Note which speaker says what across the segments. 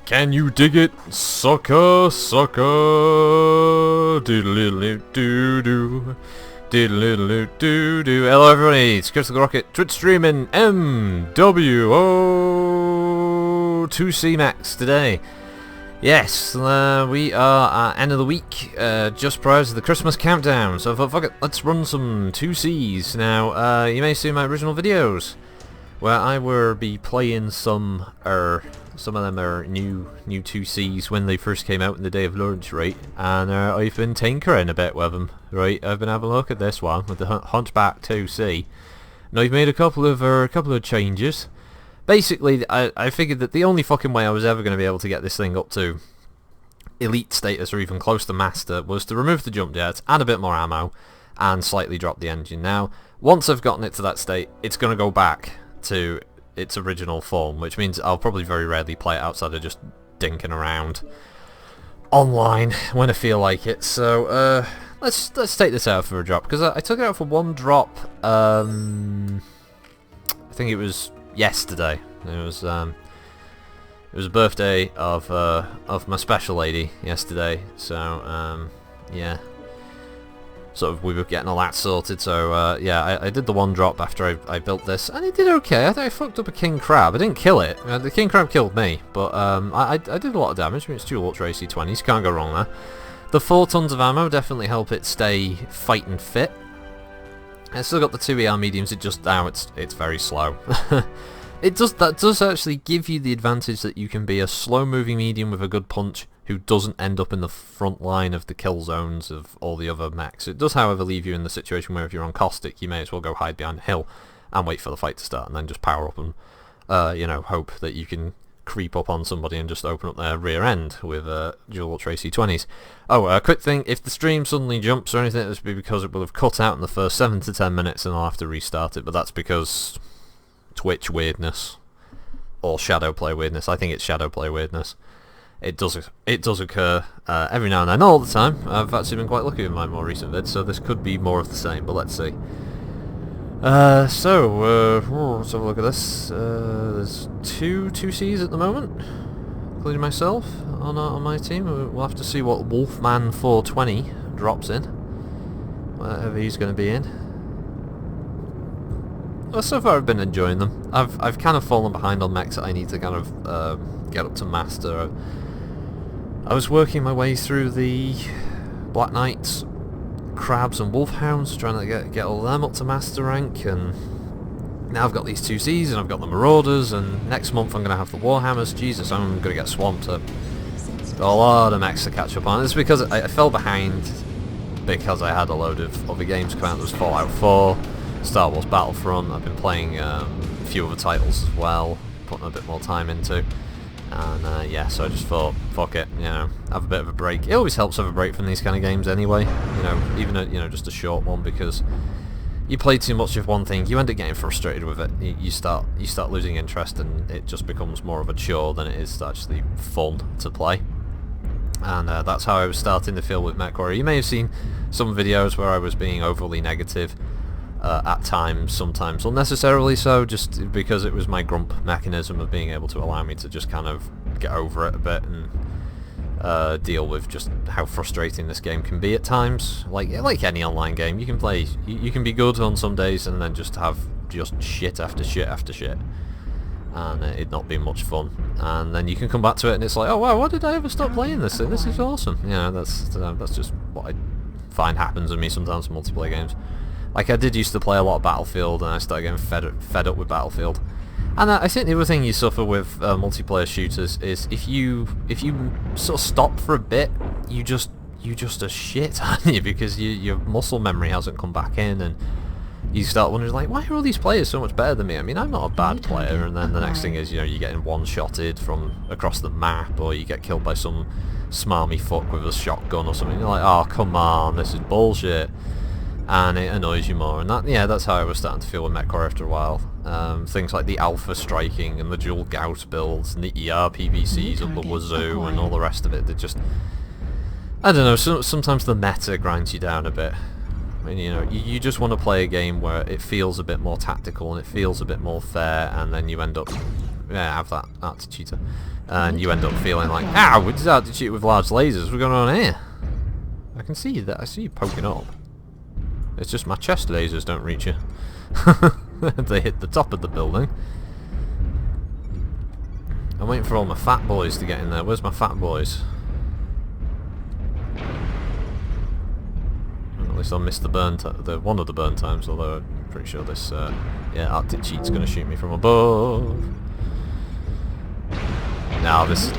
Speaker 1: Can you dig it? Sucker, sucker. Doodle-doo-doo-doo. Doodle-doo-doo-doo. Hello everybody, it's Crystal Rocket, Twitch streaming MWO 2C Max today. Yes, we are at end of the week, just prior to the Christmas countdown, so I thought, fuck it, let's run some 2Cs. Now, you may see my original videos, where I will be playing some of them are new 2Cs when they first came out in the day of launch, right? And I've been tinkering a bit with them, right? I've been having a look at this one with the Hunchback 2C. Now I've made a couple of changes. Basically, I figured that the only fucking way I was ever going to be able to get this thing up to elite status or even close to master was to remove the jump jets, add a bit more ammo, and slightly drop the engine. Now, once I've gotten it to that state, it's going to go back to its original form, which means I'll probably very rarely play it outside of just dinking around online when I feel like it. So let's take this out for a drop, because I took it out for one drop. I think it was yesterday. It was a birthday of my special lady yesterday. So yeah. Sort of we were getting all that sorted, so yeah, I did the one drop after I built this, and it did okay. I think I fucked up a king crab. I didn't kill it. The king crab killed me, but I did a lot of damage. I mean, it's 2 Ultra AC-20s, can't go wrong there. The 4 tons of ammo definitely help it stay fighting fit. I still got the 2 ER mediums, it just now it's very slow. That does actually give you the advantage that you can be a slow moving medium with a good punch who doesn't end up in the front line of the kill zones of all the other mechs. It does, however, leave you in the situation where if you're on caustic, you may as well go hide behind a hill and wait for the fight to start, and then just power up and you know, hope that you can creep up on somebody and just open up their rear end with dual Ultra AC-20s. Oh, a quick thing, if the stream suddenly jumps or anything, it'll be because it will have cut out in the first 7 to 10 minutes and I'll have to restart it, but that's because Twitch weirdness or shadow play weirdness. I think it's shadow play weirdness. It does occur every now and then, not all the time. I've actually been quite lucky with my more recent vids, so this could be more of the same, but let's see. Let's have a look at this. There's 2Cs at the moment, including myself on my team. We'll have to see what Wolfman 420 drops in, whatever he's going to be in. Well, so far I've been enjoying them. I've kind of fallen behind on mechs that I need to kind of get up to master. I was working my way through the Black Knights, Crabs and Wolfhounds, trying to get all of them up to master rank, and now I've got these 2Cs and I've got the Marauders, and next month I'm going to have the Warhammers. Jesus, I'm going to get swamped up. Got a lot of mechs to catch up on. It's because I fell behind because I had a load of other games come out. There was Fallout 4, Star Wars Battlefront. I've been playing a few other titles as well, putting a bit more time into. And yeah, so I just thought, fuck it, you know, have a bit of a break. It always helps have a break from these kind of games anyway, you know, even just a short one, because you play too much of one thing, you end up getting frustrated with it. You start losing interest, and it just becomes more of a chore than it is actually fun to play. And that's how I was starting to feel with MechWarrior. You may have seen some videos where I was being overly negative. At times, sometimes unnecessarily so, just because it was my grump mechanism of being able to allow me to just kind of get over it a bit and deal with just how frustrating this game can be at times. Like any online game, you can play, you can be good on some days and then just have just shit after shit after shit, and it not be much fun. And then you can come back to it and it's like, oh wow, why did I ever stop playing this thing? This is awesome. You know, that's just what I find happens with me sometimes in multiplayer games. Like, I did used to play a lot of Battlefield, and I started getting fed up with Battlefield. And I think the other thing you suffer with multiplayer shooters is if you sort of stop for a bit, you just are shit, aren't you? Because your muscle memory hasn't come back in, and you start wondering, like, why are all these players so much better than me? I mean, I'm not a bad player, and then the next thing is, you know, you're getting one-shotted from across the map, or you get killed by some smarmy fuck with a shotgun or something. You're like, oh, come on, this is bullshit. And it annoys you more, and that's how I was starting to feel with MechWarrior after a while. Things like the alpha striking and the dual gout builds and the ER PVCs of the wazoo and all the rest of it. They just, I don't know, sometimes the meta grinds you down a bit. I mean, you know, you just want to play a game where it feels a bit more tactical and it feels a bit more fair, and then you end up, yeah, have that cheater. and you end up feeling like, ow, we just had to shoot with large lasers. What's going on here? I can see that. I see you poking up. It's just my chest lasers don't reach you. They hit the top of the building. I'm waiting for all my fat boys to get in there. Where's my fat boys? At least I'll miss the burn one of the burn times, although I'm pretty sure this yeah, Arctic cheat's gonna shoot me from above. No, this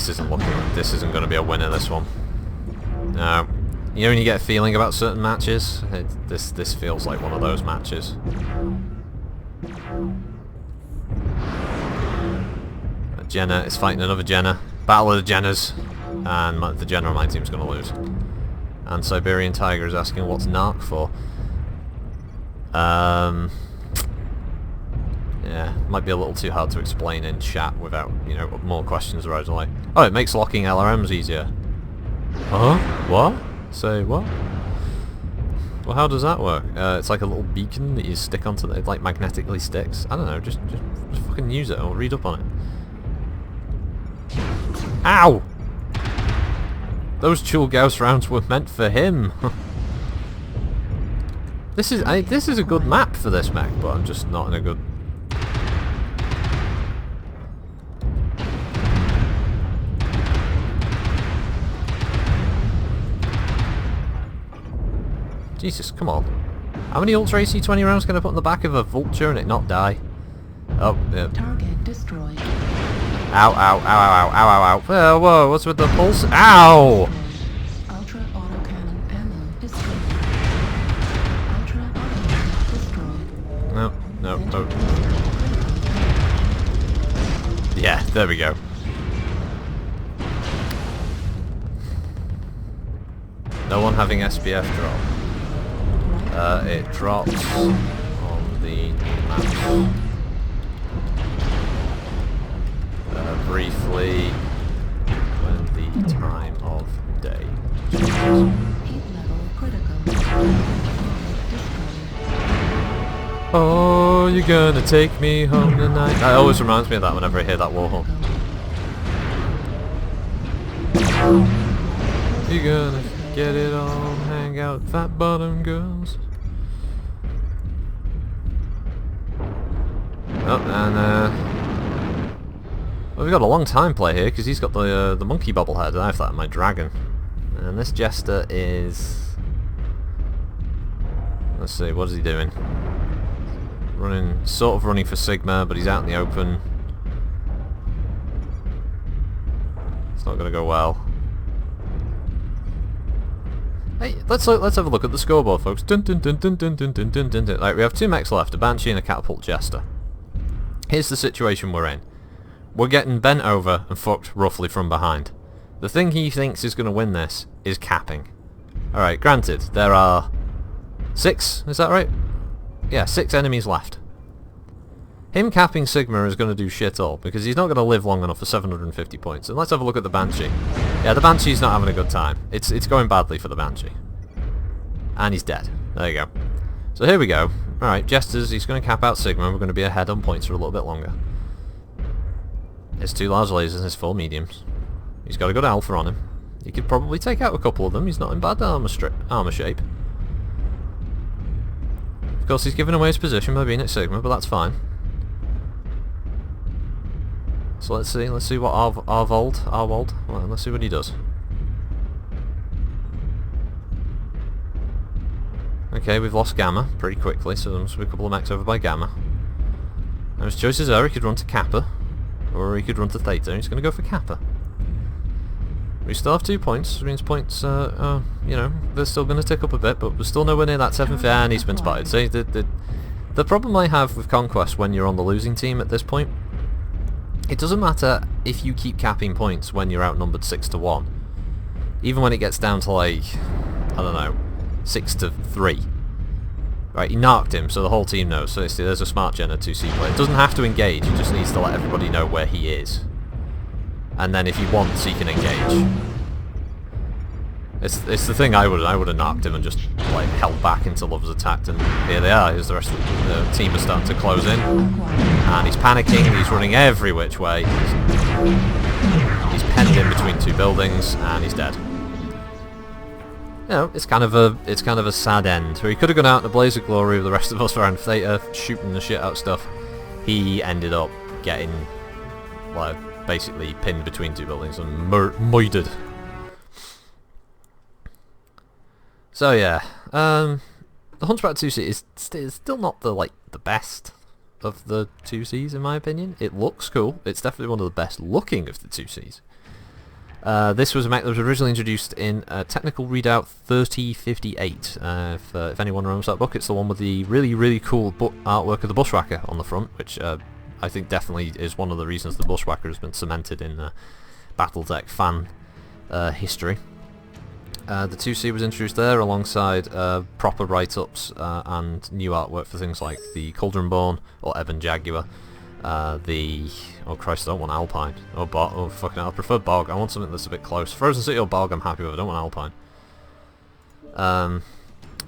Speaker 1: isn't looking like this isn't gonna be a winner, this one. No. You know when you get a feeling about certain matches? This feels like one of those matches. Jenna is fighting another Jenna. Battle of the Jennas. And the Jenna on my team's going to lose. And Siberian Tiger is asking what's NARC for. Yeah, might be a little too hard to explain in chat without, you know, more questions arising like, oh, it makes locking LRMs easier. Huh? What? Say what? Well, how does that work? It's like a little beacon that you stick onto it, like magnetically sticks. I don't know, just fucking use it or read up on it. Ow! Those Chulgaus rounds were meant for him. This is a good map for this mech, but I'm just not in a good. Jesus, come on. How many Ultra AC-20 rounds can I put in the back of a Vulture and it not die? Oh, yeah.
Speaker 2: Target destroyed.
Speaker 1: Ow, ow, ow, ow, ow, ow, ow. Whoa, what's with the pulse? Ow!
Speaker 2: Ultra autocannon ammo destroyed. Ultra autocannon destroyed.
Speaker 1: No, no, no. Yeah, there we go. No one having SPF drop. It drops on the map. Briefly, when the time of day changes.
Speaker 2: Heat level critical.
Speaker 1: Oh, you're gonna take me home tonight. That always reminds me of that whenever I hear that Warhol. You're gonna get it all, hang out, fat bottom girls. Oh, and well, we've got a long time play here because he's got the monkey bobblehead and I have that in my dragon. And this Jester is, let's see, what is he doing? Sort of running for Sigma, but he's out in the open. It's not going to go well. Hey, let's have a look at the scoreboard, folks. Dun, dun, dun, dun, dun, dun, dun, dun, dun, dun. Right, we have two mechs left, a Banshee and a Catapult Jester. Here's the situation we're in. We're getting bent over and fucked roughly from behind. The thing he thinks is going to win this is capping. Alright, granted, there are 6, is that right? Yeah, 6 enemies left. Him capping Sigma is going to do shit all, because he's not going to live long enough for 750 points. And let's have a look at the Banshee. Yeah, the Banshee's not having a good time. It's going badly for the Banshee. And he's dead. There you go. So here we go. Alright, Jesters, he's going to cap out Sigma, we're going to be ahead on points for a little bit longer. His 2 large lasers and his 4 mediums. He's got a good alpha on him. He could probably take out a couple of them, he's not in bad armor shape. Of course, he's giving away his position by being at Sigma, but that's fine. So let's see what Arvold, well, let's see what he does. Okay, we've lost Gamma pretty quickly, so there must be a couple of mechs over by Gamma. Now his choices are he could run to Kappa, or he could run to Theta. He's going to go for Kappa. We still have 2 points, which means points, you know, they're still going to tick up a bit, but we're still nowhere near that 7th, and he's been spotted. See, the problem I have with Conquest when you're on the losing team at this point, it doesn't matter if you keep capping points when you're outnumbered 6-1. Even when it gets down to like, I don't know, 6-3. Right, he narked him, so the whole team knows. So there's a smart Gen at 2C player. It doesn't have to engage, he just needs to let everybody know where he is. And then if he wants, he can engage. It's the thing I would have knocked him and just like held back until others attacked, and here they are. Here's the rest of the team is starting to close in, and he's panicking. He's running every which way. He's penned in between two buildings, and he's dead. You know, it's kind of a sad end. Where he could have gone out in a blaze of glory with the rest of us around Theta, shooting the shit out of stuff. He ended up getting, well, basically pinned between two buildings and murdered. So yeah, the Hunchback 2C is still not the best of the 2Cs in my opinion. It looks cool. It's definitely one of the best looking of the 2Cs. This was a mech that was originally introduced in Technical Readout 3058. If anyone remembers that book, it's the one with the really cool artwork of the Bushwhacker on the front, which I think definitely is one of the reasons the Bushwhacker has been cemented in Battletech fan history. The 2C was introduced there alongside proper write-ups and new artwork for things like the Cauldronborn or Ebon Jaguar. Oh Christ, I don't want Alpine. Oh fucking hell, I prefer Bog. I want something that's a bit close. Frozen City or Bog I'm happy with, I don't want Alpine.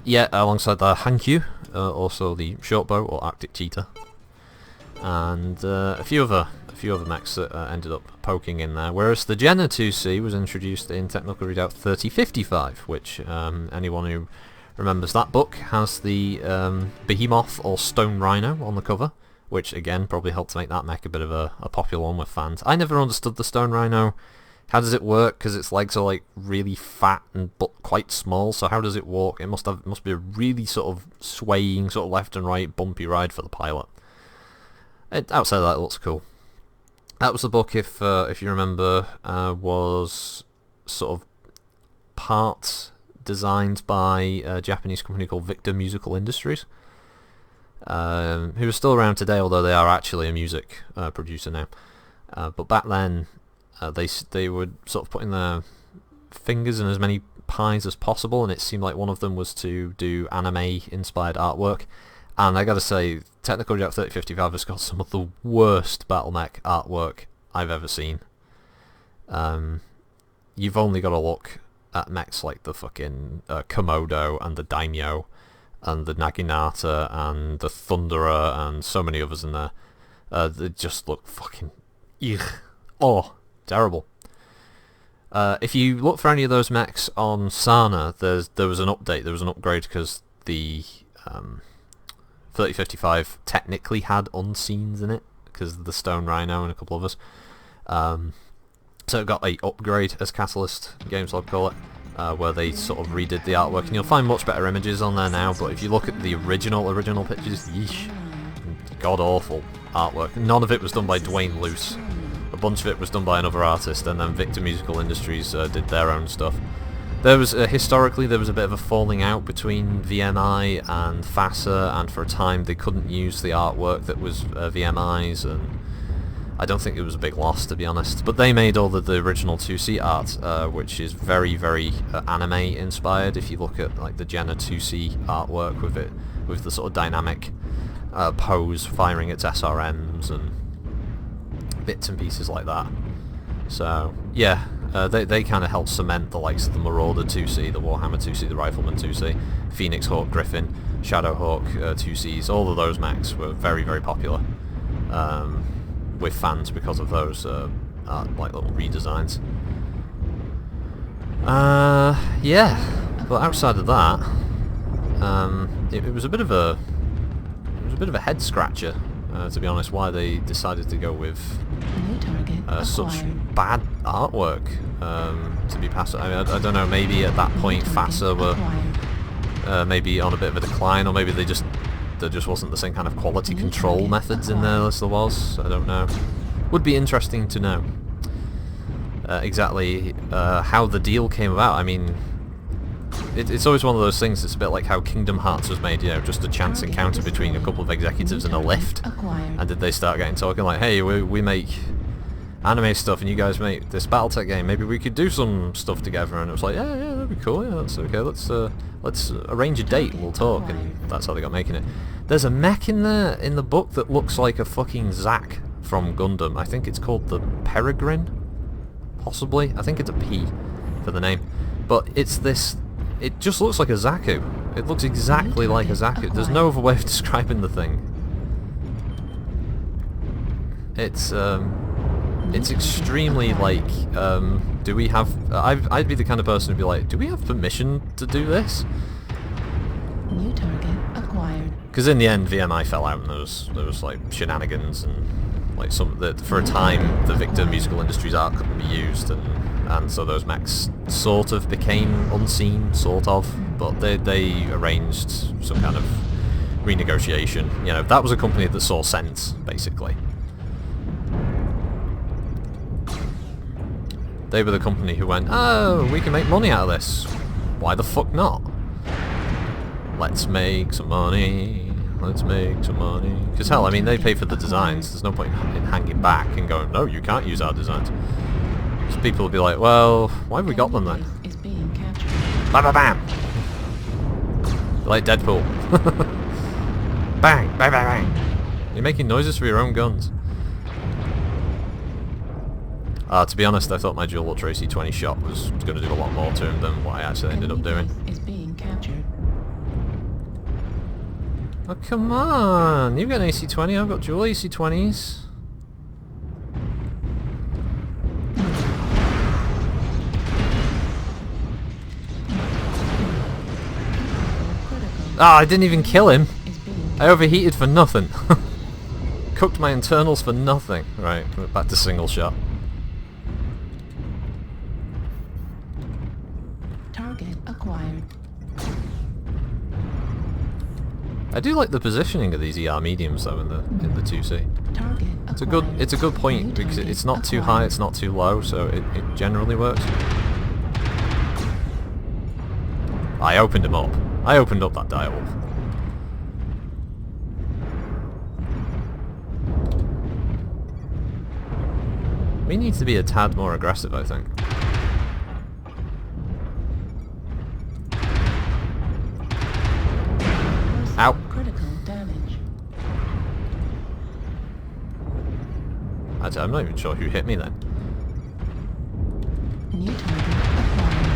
Speaker 1: Yeah, alongside the Hankyu, also the Shortbow or Arctic Cheetah. And a few other mechs that ended up poking in there, whereas the Jenna 2C was introduced in Technical Readout 3055, which anyone who remembers that book has the Behemoth or Stone Rhino on the cover, which again probably helped to make that mech a bit of a popular one with fans. I never understood the Stone Rhino. How does it work? Because its legs are like really fat and but quite small, so how does it walk? It must be a really sort of swaying, sort of left and right bumpy ride for the pilot. Outside of that, it looks cool. That was the book, if you remember, was sort of part designed by a Japanese company called Victor Musical Industries, who are still around today, although they are actually a music producer now. But back then, they were sort of putting their fingers in as many pies as possible, and it seemed like one of them was to do anime-inspired artwork. And I gotta say, Technical Readout 3055 has got some of the worst battle mech artwork I've ever seen. You've only got to look at mechs like the fucking Komodo and the Daimyo and the Naginata and the Thunderer and so many others in there. They just look fucking... Oh, terrible. If you look for any of those mechs on Sana, there was an update, there was an upgrade, because the 3055 technically had unseens in it because of the Stone Rhino and a couple of others. So it got a upgrade, as Catalyst Games Log call it, where they sort of redid the artwork, and you'll find much better images on there now. But if you look at the original pictures, yeesh, god awful artwork. None of it was done by Dwayne Luce. A bunch of it was done by another artist, and then Victor Musical Industries did their own stuff. There was historically there was a bit of a falling out between VMI and FASA, and for a time they couldn't use the artwork that was VMI's, and I don't think it was a big loss, to be honest. But they made all the original 2C art, which is very anime inspired. If you look at like the Jenna 2C artwork with the sort of dynamic pose firing its SRMs and bits and pieces like that. So yeah. They kind of helped cement the likes of the Marauder 2C, the Warhammer 2C, the Rifleman 2C, Phoenix Hawk, Griffin, Shadowhawk 2Cs. All of those mechs were very popular with fans because of those like little redesigns. Yeah, but outside of that, it was a bit of a head scratcher, to be honest, why they decided to go with such bad artwork to be passed. I mean, I don't know, maybe at that point FASA were maybe on a bit of a decline, or maybe there just wasn't the same kind of quality control methods in there as there was. I don't know. Would be interesting to know exactly how the deal came about. I mean, it's always one of those things. It's a bit like how Kingdom Hearts was made, you know, just a chance encounter between a couple of executives in a lift, and did they start getting talking like, hey, we make anime stuff and you guys make this Battletech game, maybe we could do some stuff together. And it was like, yeah, that'd be cool, yeah, that's okay, let's arrange a date, we'll talk. And that's how they got making it. There's a mech in there in the book that looks like a fucking Zack from Gundam. I think it's called the Peregrine, possibly. I think it's a P for the name, but it's this, it just looks like a Zaku. It looks exactly like a Zaku. There's no other way of describing the thing. It's it's extremely like, do we have... I'd be the kind of person who'd be like, do we have permission to do this?
Speaker 2: New target acquired.
Speaker 1: Because in the end, VMI fell out and there was like shenanigans and like for a time the Victor Musical Industries art couldn't be used, and so those mechs sort of became unseen, sort of, but they arranged some kind of renegotiation. You know, that was a company that saw sense, basically. They were the company who went, oh, we can make money out of this. Why the fuck not? Let's make some money. Let's make some money. Because hell, I mean, they pay for the designs. There's no point in hanging back and going, no, you can't use our designs. So people will be like, well, why have we got them then?
Speaker 2: Is being captured.
Speaker 1: Bam, bam, bam! Like Deadpool. Bang, bang, bang, bang! You're making noises for your own guns. To be honest, I thought my dual Ultra AC-20 shot was going to do a lot more to him than what I actually ended up doing.
Speaker 2: Is being captured.
Speaker 1: Oh, come on! You've got an AC-20, I've got dual AC-20s. Ah, I didn't even kill him! I overheated for nothing. Cooked my internals for nothing. Right, back to single shot.
Speaker 2: Target acquired.
Speaker 1: I do like the positioning of these ER mediums though in the 2C.
Speaker 2: Target
Speaker 1: It's a good point because it's not too high, it's not too low, so it generally works. I opened him up. I opened up that direwolf. We need to be a tad more aggressive, I think. Ow.
Speaker 2: Critical damage.
Speaker 1: I'm not even sure who hit me then.
Speaker 2: New target acquired.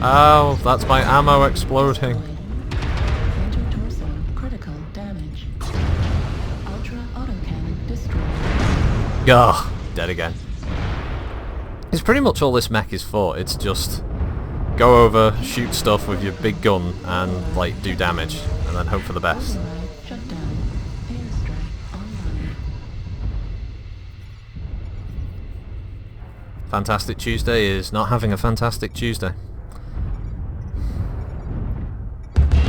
Speaker 1: Oh, that's my ammo exploding.
Speaker 2: Intertorso critical damage. Ultra autocannon destroyed.
Speaker 1: Gah, dead again. It's pretty much all this mech is for. It's just go over, shoot stuff with your big gun, and like do damage, and then hope for the best.
Speaker 2: Override shut down. Airstrike online.
Speaker 1: Fantastic Tuesday is not having a fantastic Tuesday.
Speaker 2: Override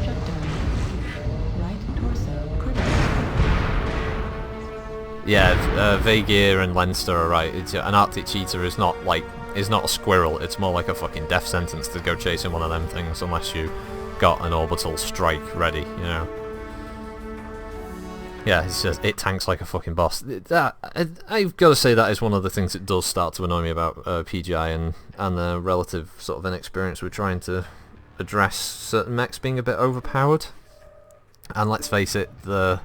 Speaker 2: shut down. Right torso critical.
Speaker 1: Yeah, Vagear and Leinster are right. An Arctic Cheetah is not a squirrel. It's more like a fucking death sentence to go chasing one of them things unless you got an orbital strike ready, you know. Yeah, it's just, it tanks like a fucking boss. I've got to say that is one of the things that does start to annoy me about PGI and the relative sort of inexperience we're trying to address certain mechs being a bit overpowered. And let's face it, the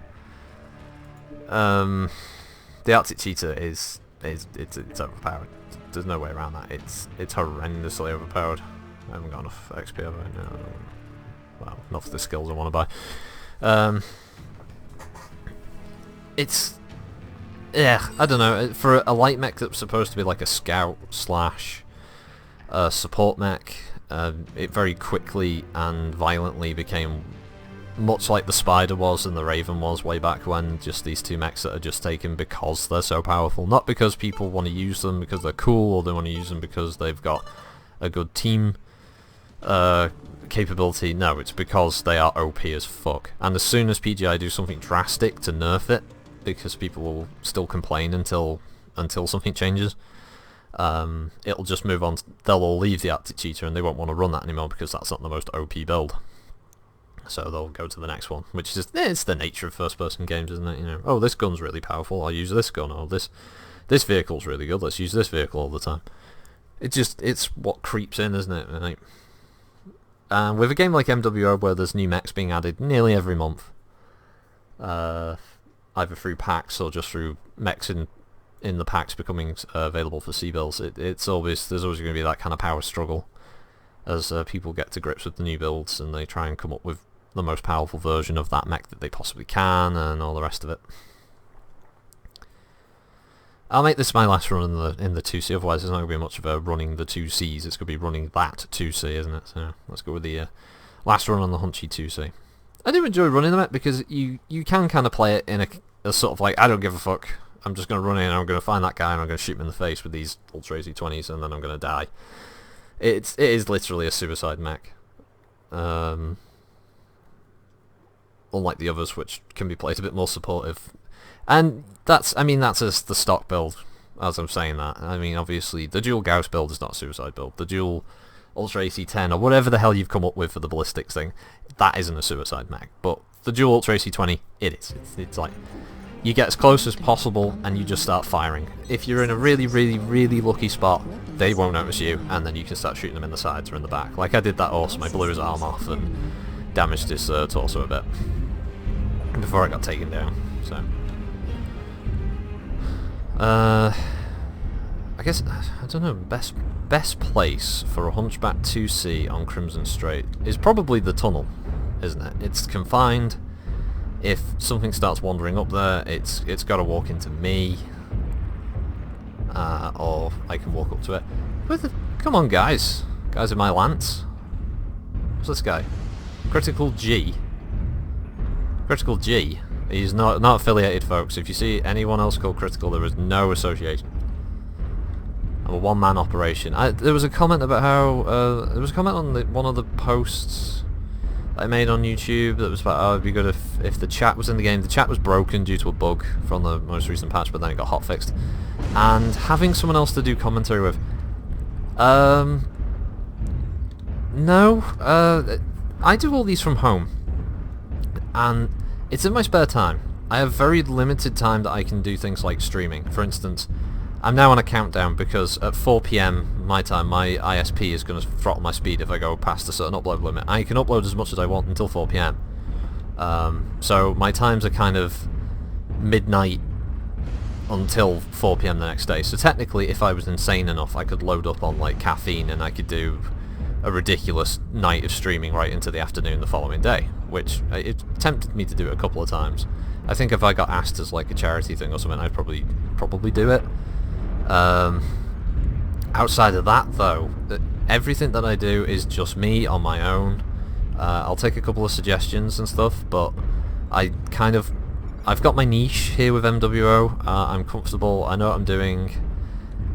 Speaker 1: Arctic Cheetah is overpowered. There's no way around that. It's horrendously overpowered. I haven't got enough XP over it now. Well, not for the skills I want to buy. It's... yeah, I don't know. For a light mech that's supposed to be like a scout slash support mech, it very quickly and violently became much like the Spider was and the Raven was way back when, just these two mechs that are just taken because they're so powerful. Not because people want to use them because they're cool, or they want to use them because they've got a good team capability. No, it's because they are OP as fuck. And as soon as PGI do something drastic to nerf it, because people will still complain until something changes, it'll just move on. They'll all leave the Arctic Cheetah and they won't want to run that anymore because that's not the most OP build. So they'll go to the next one, which is just, it's the nature of first-person games, isn't it? You know, oh, this gun's really powerful, I'll use this gun, or this vehicle's really good, let's use this vehicle all the time. It's what creeps in, isn't it? Like, with a game like MWO where there's new mechs being added nearly every month, either through packs or just through mechs in the packs becoming available for C-bills, there's always going to be that kind of power struggle. as people get to grips with the new builds and they try and come up with the most powerful version of that mech that they possibly can and all the rest of it. I'll make this my last run in the 2C, otherwise there's not going to be much of a running the 2Cs, it's going to be running that 2C, isn't it? So let's go with the last run on the Hunchy 2C. I do enjoy running them because you can kind of play it in a sort of like, I don't give a fuck, I'm just going to run in and I'm going to find that guy and I'm going to shoot him in the face with these Ultra AC-20s and then I'm going to die. It is literally a suicide mech. Unlike the others, which can be played a bit more supportive. And that's the stock build, as I'm saying that. I mean, obviously, the dual Gauss build is not a suicide build. The dual Ultra AC-10, or whatever the hell you've come up with for the ballistics thing, that isn't a suicide mech. But the dual Ultra AC-20, it is. It's like, you get as close as possible and you just start firing. If you're in a really, really, really lucky spot, they won't notice you, and then you can start shooting them in the sides or in the back. Like I did that horse, I blew his arm off and damaged his torso a bit before I got taken down, so... I guess, I don't know, best place for a Hunchback 2C on Crimson Strait is probably the tunnel, isn't it? It's confined. If something starts wandering up there, it's got to walk into me, or I can walk up to it. Come on, guys in my lance. What's this guy? Critical G. Critical G. He's not affiliated, folks. If you see anyone else called Critical, there is no association. I'm a one-man operation. There was a comment about how there was a comment on one of the posts that I made on YouTube that was about, oh, it'd be good if the chat was in the game. The chat was broken due to a bug from the most recent patch, but then it got hotfixed. And having someone else to do commentary with, no, I do all these from home, and it's in my spare time. I have very limited time that I can do things like streaming. For instance, I'm now on a countdown because at 4 PM my time, my ISP is going to throttle my speed if I go past a certain upload limit. I can upload as much as I want until 4 PM. So my times are kind of midnight until 4 PM the next day. So technically, if I was insane enough, I could load up on like caffeine and I could do a ridiculous night of streaming right into the afternoon the following day, which it tempted me to do it a couple of times. I think if I got asked as like a charity thing or something, I'd probably do it. Outside of that though, everything that I do is just me on my own. I'll take a couple of suggestions and stuff, but I've got my niche here with MWO. I'm comfortable, I know what I'm doing.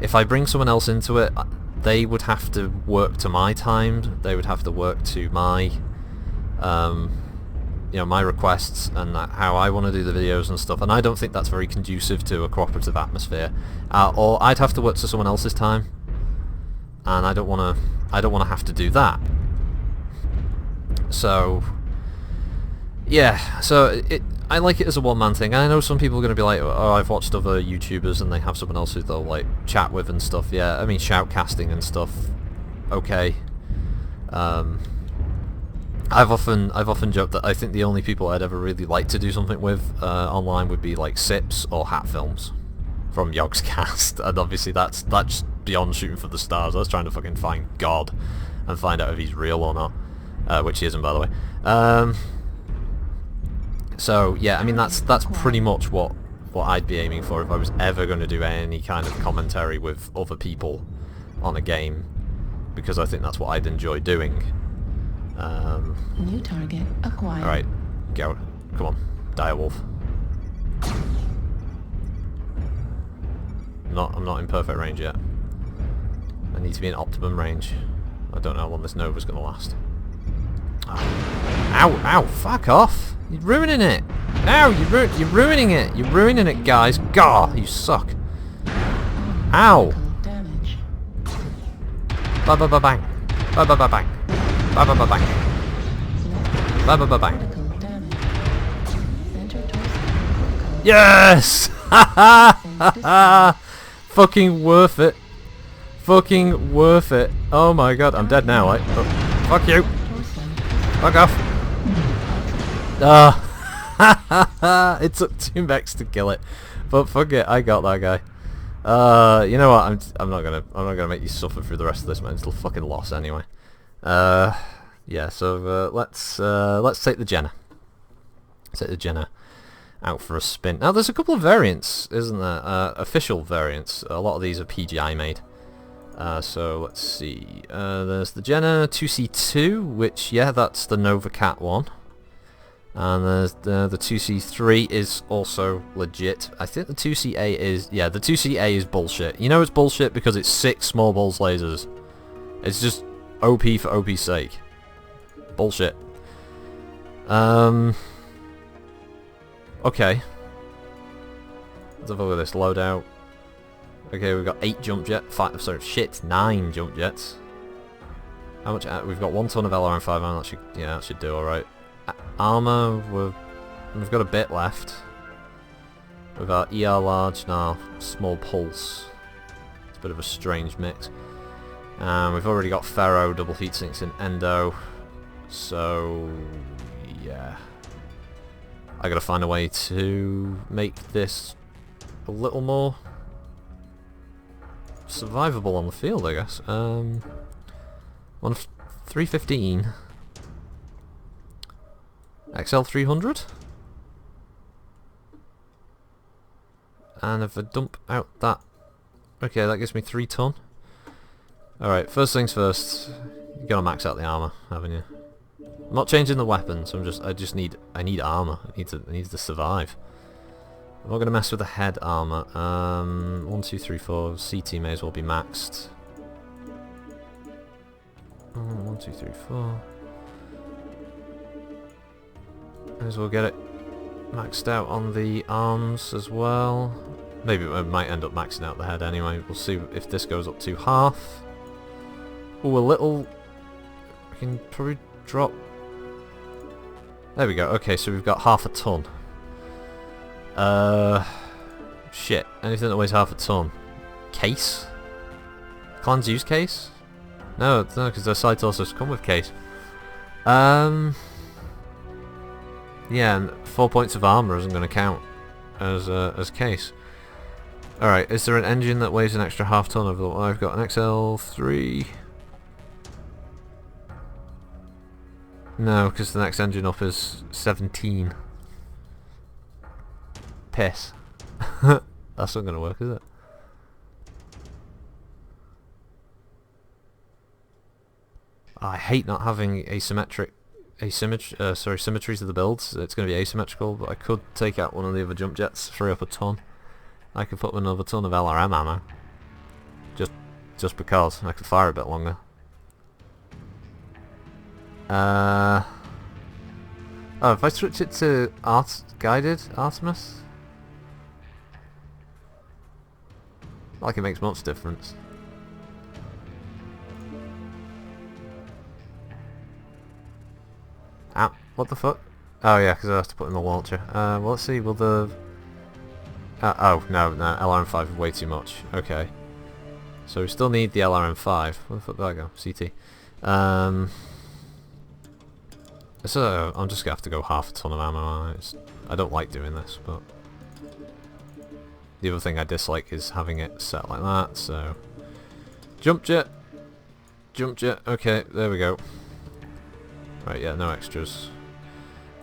Speaker 1: If I bring someone else into it, they would have to work to my time, they would have to work to my my requests and how I want to do the videos and stuff, and I don't think that's very conducive to a cooperative atmosphere. Or I'd have to work to someone else's time, and I don't want to have to do that. So yeah, so I like it as a one-man thing. I know some people are going to be like, oh, I've watched other YouTubers and they have someone else who they'll like chat with and stuff. Yeah, I mean shoutcasting and stuff, okay. I've often joked that I think the only people I'd ever really like to do something with online would be like Sips or Hat Films from Yogscast, and obviously that's beyond shooting for the stars. I was trying to fucking find God and find out if he's real or not, which he isn't, by the way. So yeah, I mean that's pretty much what I'd be aiming for if I was ever going to do any kind of commentary with other people on a game, because I think that's what I'd enjoy doing.
Speaker 2: New target acquired.
Speaker 1: Alright, go. Come on, Direwolf. I'm not in perfect range yet. I need to be in optimum range. I don't know how long this Nova's going to last. Oh. Ow, ow, fuck off! You're ruining it! Ow, you're ruining it! You're ruining it, guys! Gah, you suck! Ow!
Speaker 2: Damage.
Speaker 1: Ba ba ba bang! Ba ba ba bang! Ba ba ba bang! Ba ba ba bang!
Speaker 2: Critical damage. Center torso.
Speaker 1: Yes! Ha ha ha ha! Fucking worth it! Fucking worth it! Oh my god, I'm dead now, like. Oh, fuck you!
Speaker 2: Torso.
Speaker 1: Fuck off! Ha ha ha! It took 2 mechs to kill it, but fuck it, I got that guy. You know what? I'm not gonna make you suffer through the rest of this mental fucking loss anyway. Yeah, so let's take the Jenna. Take the Jenna out for a spin. Now there's a couple of variants, isn't there? Official variants. A lot of these are PGI made. So let's see. There's the Jenna 2C2, which, yeah, that's the Nova Cat one. And there's the 2C3 is also legit. I think the 2CA is... Yeah, the 2CA is bullshit. You know it's bullshit because it's 6 small balls lasers. It's just OP for OP's sake. Bullshit. Okay. Let's have a look at this loadout. Okay, we've got 8 jump jets. 9 jump jets. How much? We've got 1 ton of LRM5 ammo. That should do alright. Armor, we've got a bit left. We've got ER large and our small pulse. It's a bit of a strange mix. And we've already got ferro, double heat sinks and endo. So yeah, I gotta find a way to make this a little more survivable on the field, I guess. 315 XL 300, and if I dump out that, okay, that gives me 3 ton. Alright, first things first, you gotta max out the armor, haven't you? I'm not changing the weapons. I need armor. I need to survive. I'm not gonna mess with the head armor. 1, 2, 3, 4. CT may as well be maxed. 1, 2, 3, 4. May as well get it maxed out on the arms as well. Maybe I might end up maxing out the head anyway. We'll see if this goes up to half. Oh, a little. I can probably drop. There we go. Okay, so we've got half a ton. Shit. Anything that weighs half a ton. Case? Clans use case? No, because their sites also come with case. Yeah, and 4 points of armor isn't going to count as case. Alright, is there an engine that weighs an extra half ton of the one? I've got an XL3. No, because the next engine up is 17. Piss. That's not going to work, is it? I hate not having symmetry to the builds. It's going to be asymmetrical, but I could take out one of the other jump jets, free up a ton. I could put another ton of LRM ammo. Just because. I could fire a bit longer. Oh, if I switch it to guided Artemis? Not like it makes much difference. Ah, what the fuck? Oh yeah, because I have to put in the launcher. Well, let's see, will the... oh, no, LRM5 is way too much. Okay. So we still need the LRM5. Where the fuck did I go? CT. So I'm just going to have to go half a ton of ammo. I don't like doing this, but... The other thing I dislike is having it set like that, so... Jump jet! Jump jet, okay, there we go. Right, yeah, no extras.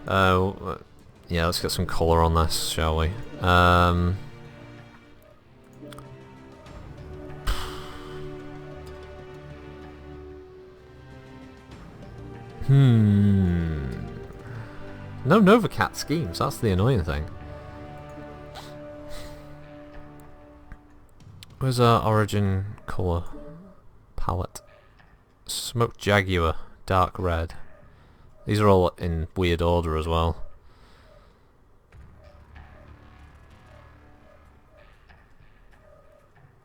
Speaker 1: Yeah, let's get some colour on this, shall we? No Nova Cat schemes, that's the annoying thing. Where's our origin colour palette? Smoke Jaguar, dark red. These are all in weird order as well.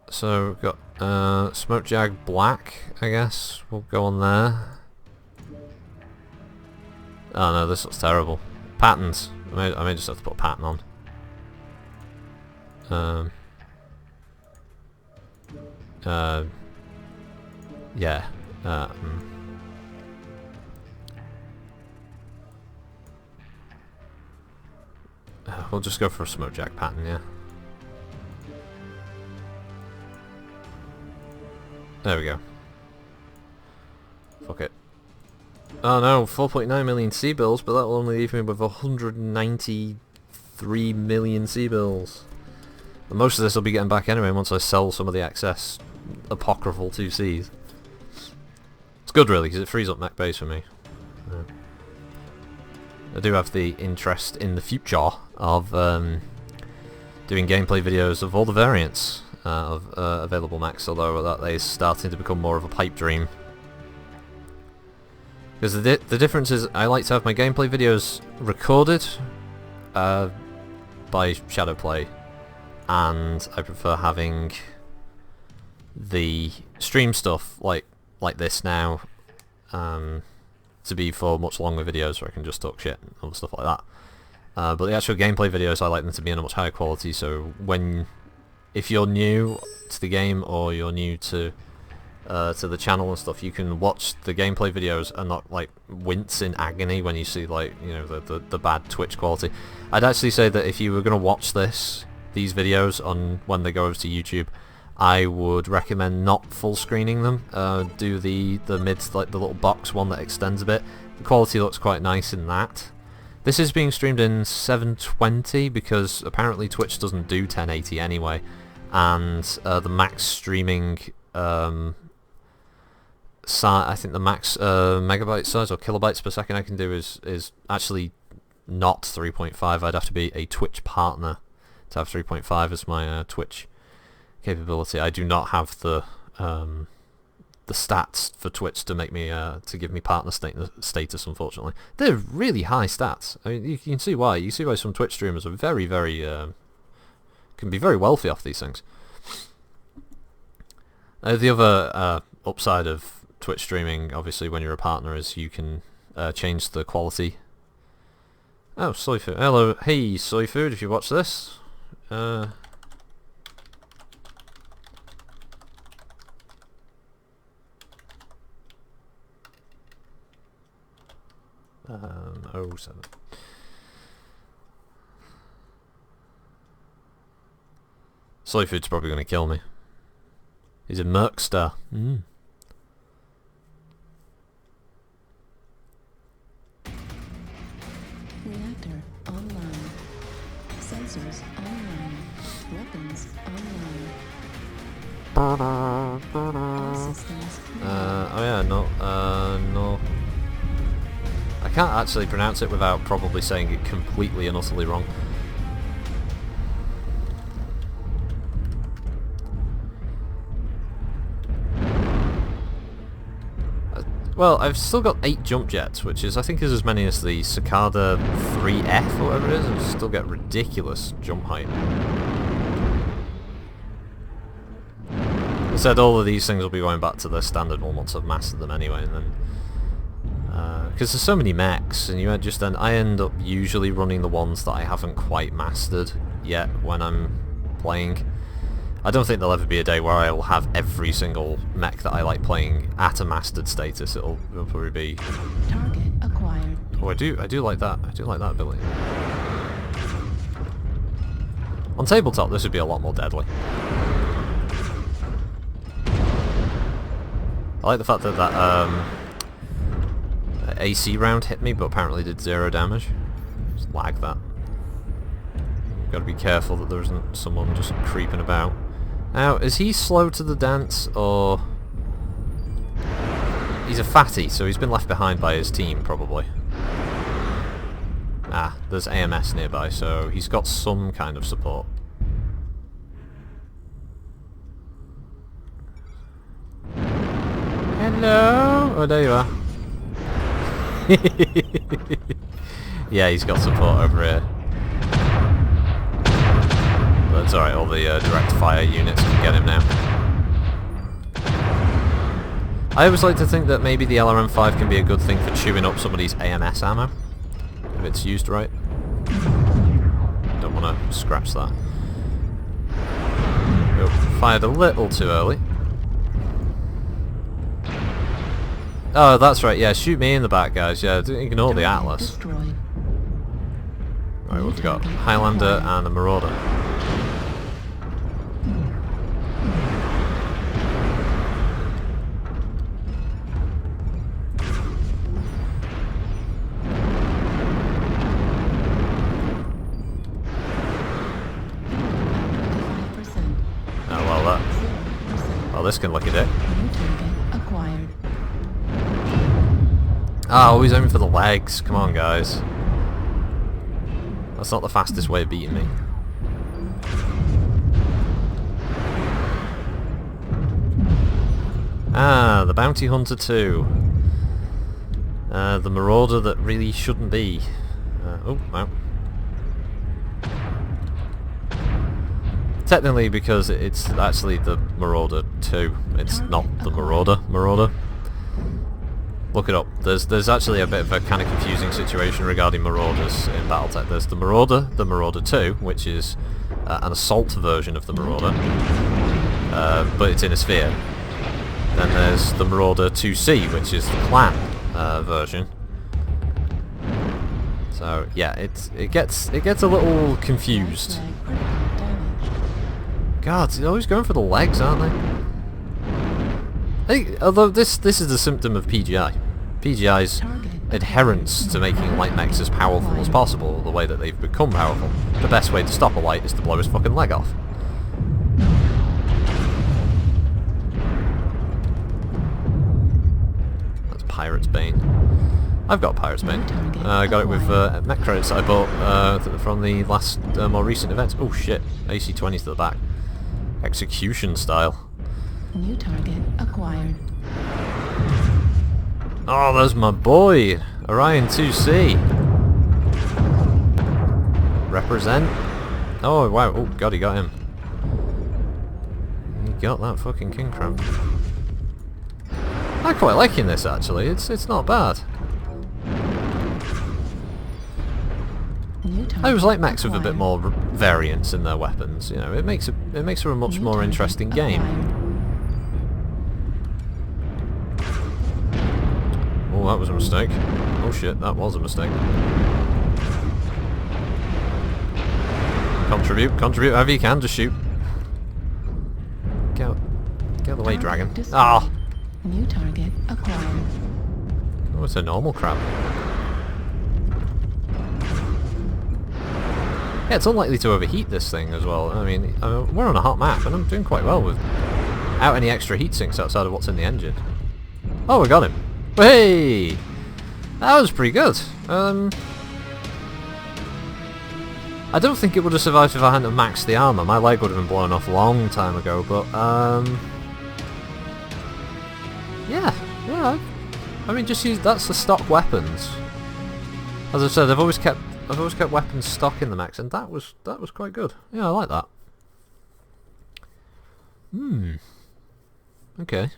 Speaker 1: So we've got Smoke Jag black, I guess. We'll go on there. Oh no, this looks terrible. Patterns. I may just have to put a pattern on. Yeah. We'll just go for a smoke jack pattern, yeah. There we go. Fuck it. Oh no, 4.9 million C-bills, but that will only leave me with 193 million C-bills. And most of this I'll be getting back anyway once I sell some of the excess apocryphal 2Cs. It's good really, because it frees up mech base for me. Yeah. I do have the interest in the future of doing gameplay videos of all the variants of available mechs, although that is starting to become more of a pipe dream. Because the difference is I like to have my gameplay videos recorded by Shadowplay, and I prefer having the stream stuff like this now to be for much longer videos where I can just talk shit and other stuff like that. But the actual gameplay videos, I like them to be in a much higher quality, so if you're new to the game or you're new to the channel and stuff, you can watch the gameplay videos and not like wince in agony when you see like, you know, the bad Twitch quality. I'd actually say that if you were going to watch these videos on when they go over to YouTube, I would recommend not full screening them. Do the mid, like the little box one that extends a bit. The quality looks quite nice in that. This is being streamed in 720 because apparently Twitch doesn't do 1080 anyway, and the max streaming I think the max megabyte size or kilobytes per second I can do is actually not 3.5. I'd have to be a Twitch partner to have 3.5 as my Twitch capability. I do not have the stats for Twitch to make me to give me partner status, unfortunately. They're really high stats. I mean, you can see why. You see why some Twitch streamers are very can be very wealthy off these things. The other upside of Twitch streaming, obviously, when you're a partner, is you can change the quality. Oh, Soy Food. Hello, hey Soy Food, if you watch this. Oh, 7. Soy Food's probably going to kill me. He's a Mercstar.
Speaker 2: Reactor online. Sensors online. Weapons online. All systems.
Speaker 1: Oh yeah, no. I can't actually pronounce it without probably saying it completely and utterly wrong. Well, I've still got 8 jump jets, which is, I think, is as many as the Cicada 3F or whatever it is. I still get ridiculous jump height. I said all of these things will be going back to their standard one once I've mastered them anyway, and then because there's so many mechs, and I end up usually running the ones that I haven't quite mastered yet when I'm playing. I don't think there'll ever be a day where I'll have every single mech that I like playing at a mastered status. It'll probably be...
Speaker 2: Target acquired.
Speaker 1: Oh, I do like that. I do like that ability. On tabletop, this would be a lot more deadly. I like the fact that that AC round hit me, but apparently did 0 damage. Just lag that. Gotta be careful that there isn't someone just creeping about. Now, is he slow to the dance, or... He's a fatty, so he's been left behind by his team, probably. Ah, there's AMS nearby, so he's got some kind of support. Hello? Oh, there you are. Yeah, he's got support over here. But it's alright, all the direct fire units can get him now. I always like to think that maybe the LRM-5 can be a good thing for chewing up somebody's AMS ammo, if it's used right. Don't want to scratch that. Oh, fired a little too early. Oh, that's right, yeah, shoot me in the back, guys. Yeah, ignore the Atlas.
Speaker 2: Destroyed.
Speaker 1: Right, what have we got? Highlander and a Marauder. Well, this can look at it.
Speaker 2: New target acquired.
Speaker 1: Ah, always aiming for the legs. Come on, guys. That's not the fastest way of beating me. Ah, the Bounty Hunter 2. The Marauder that really shouldn't be. Oh, wow. Technically, because it's actually the Marauder 2. It's not the Marauder. Look it up. There's actually a bit of a kind of confusing situation regarding Marauders in Battletech. There's the Marauder 2, which is an assault version of the Marauder, but it's in a sphere. Then there's the Marauder 2C, which is the clan version. So yeah, it gets a little confused. God, they're always going for the legs, aren't they? Although this is a symptom of PGI. PGI's adherence to making light mechs as powerful as possible, the way that they've become powerful. The best way to stop a light is to blow his fucking leg off. That's Pirate's Bane. I've got Pirate's Bane. I got it with mech credits that I bought from the last more recent events. Oh shit, AC-20s to the back. Execution style.
Speaker 2: New target acquired.
Speaker 1: Oh, there's my boy, Orion 2C. Represent. Oh wow, oh god, he got him. He got that fucking king crown. I'm quite liking this actually, it's not bad. I always like mechs with a bit more variance in their weapons, you know, it makes for a much more interesting game. Oh, that was a mistake. Oh shit, that was a mistake. Contribute however you can, just shoot. Get out of the way, dragon. Ah!
Speaker 2: New target acquired.
Speaker 1: Oh, it's a normal crab. Yeah, it's unlikely to overheat this thing as well. I mean, we're on a hot map and I'm doing quite well without any extra heat sinks outside of what's in the engine. Oh, we got him. Hey! That was pretty good. I don't think it would have survived if I hadn't maxed the armor. My leg would have been blown off a long time ago, but yeah. I mean, just use that's the stock weapons. As I said, I've always kept weapons stock in the mechs, and that was quite good. Yeah, I like that. Okay.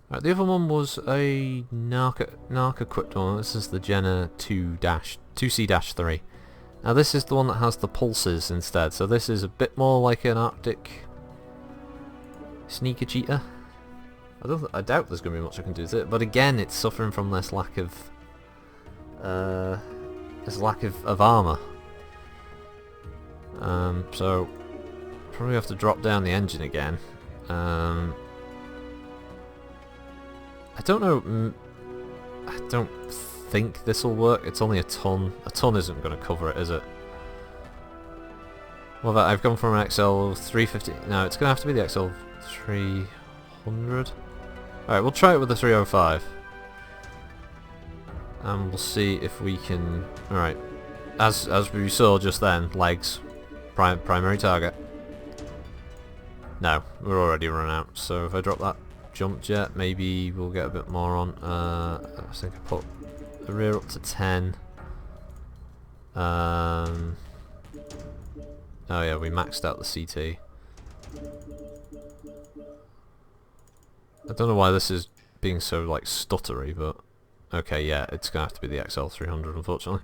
Speaker 1: Right, the other one was a Narc equipped one. This is the Jenna 2C-3. Now this is the one that has the pulses instead, so this is a bit more like an Arctic sneaker cheetah. I doubt there's going to be much I can do with it, but again, it's suffering from this lack of armor. So probably have to drop down the engine again. I don't know. I don't think this will work. It's only a ton. A ton isn't going to cover it, is it? Well, I've gone from an XL 350. No, it's going to have to be the XL 300. Alright, we'll try it with the 305. And we'll see if we can... Alright. As we saw just then, legs. Primary target. No, we're already run out. So if I drop that jump jet, maybe we'll get a bit more on. I think I put the rear up to 10. Oh yeah, we maxed out the CT. I don't know why this is being so like stuttery, but okay, yeah, it's gonna have to be the XL 300, unfortunately.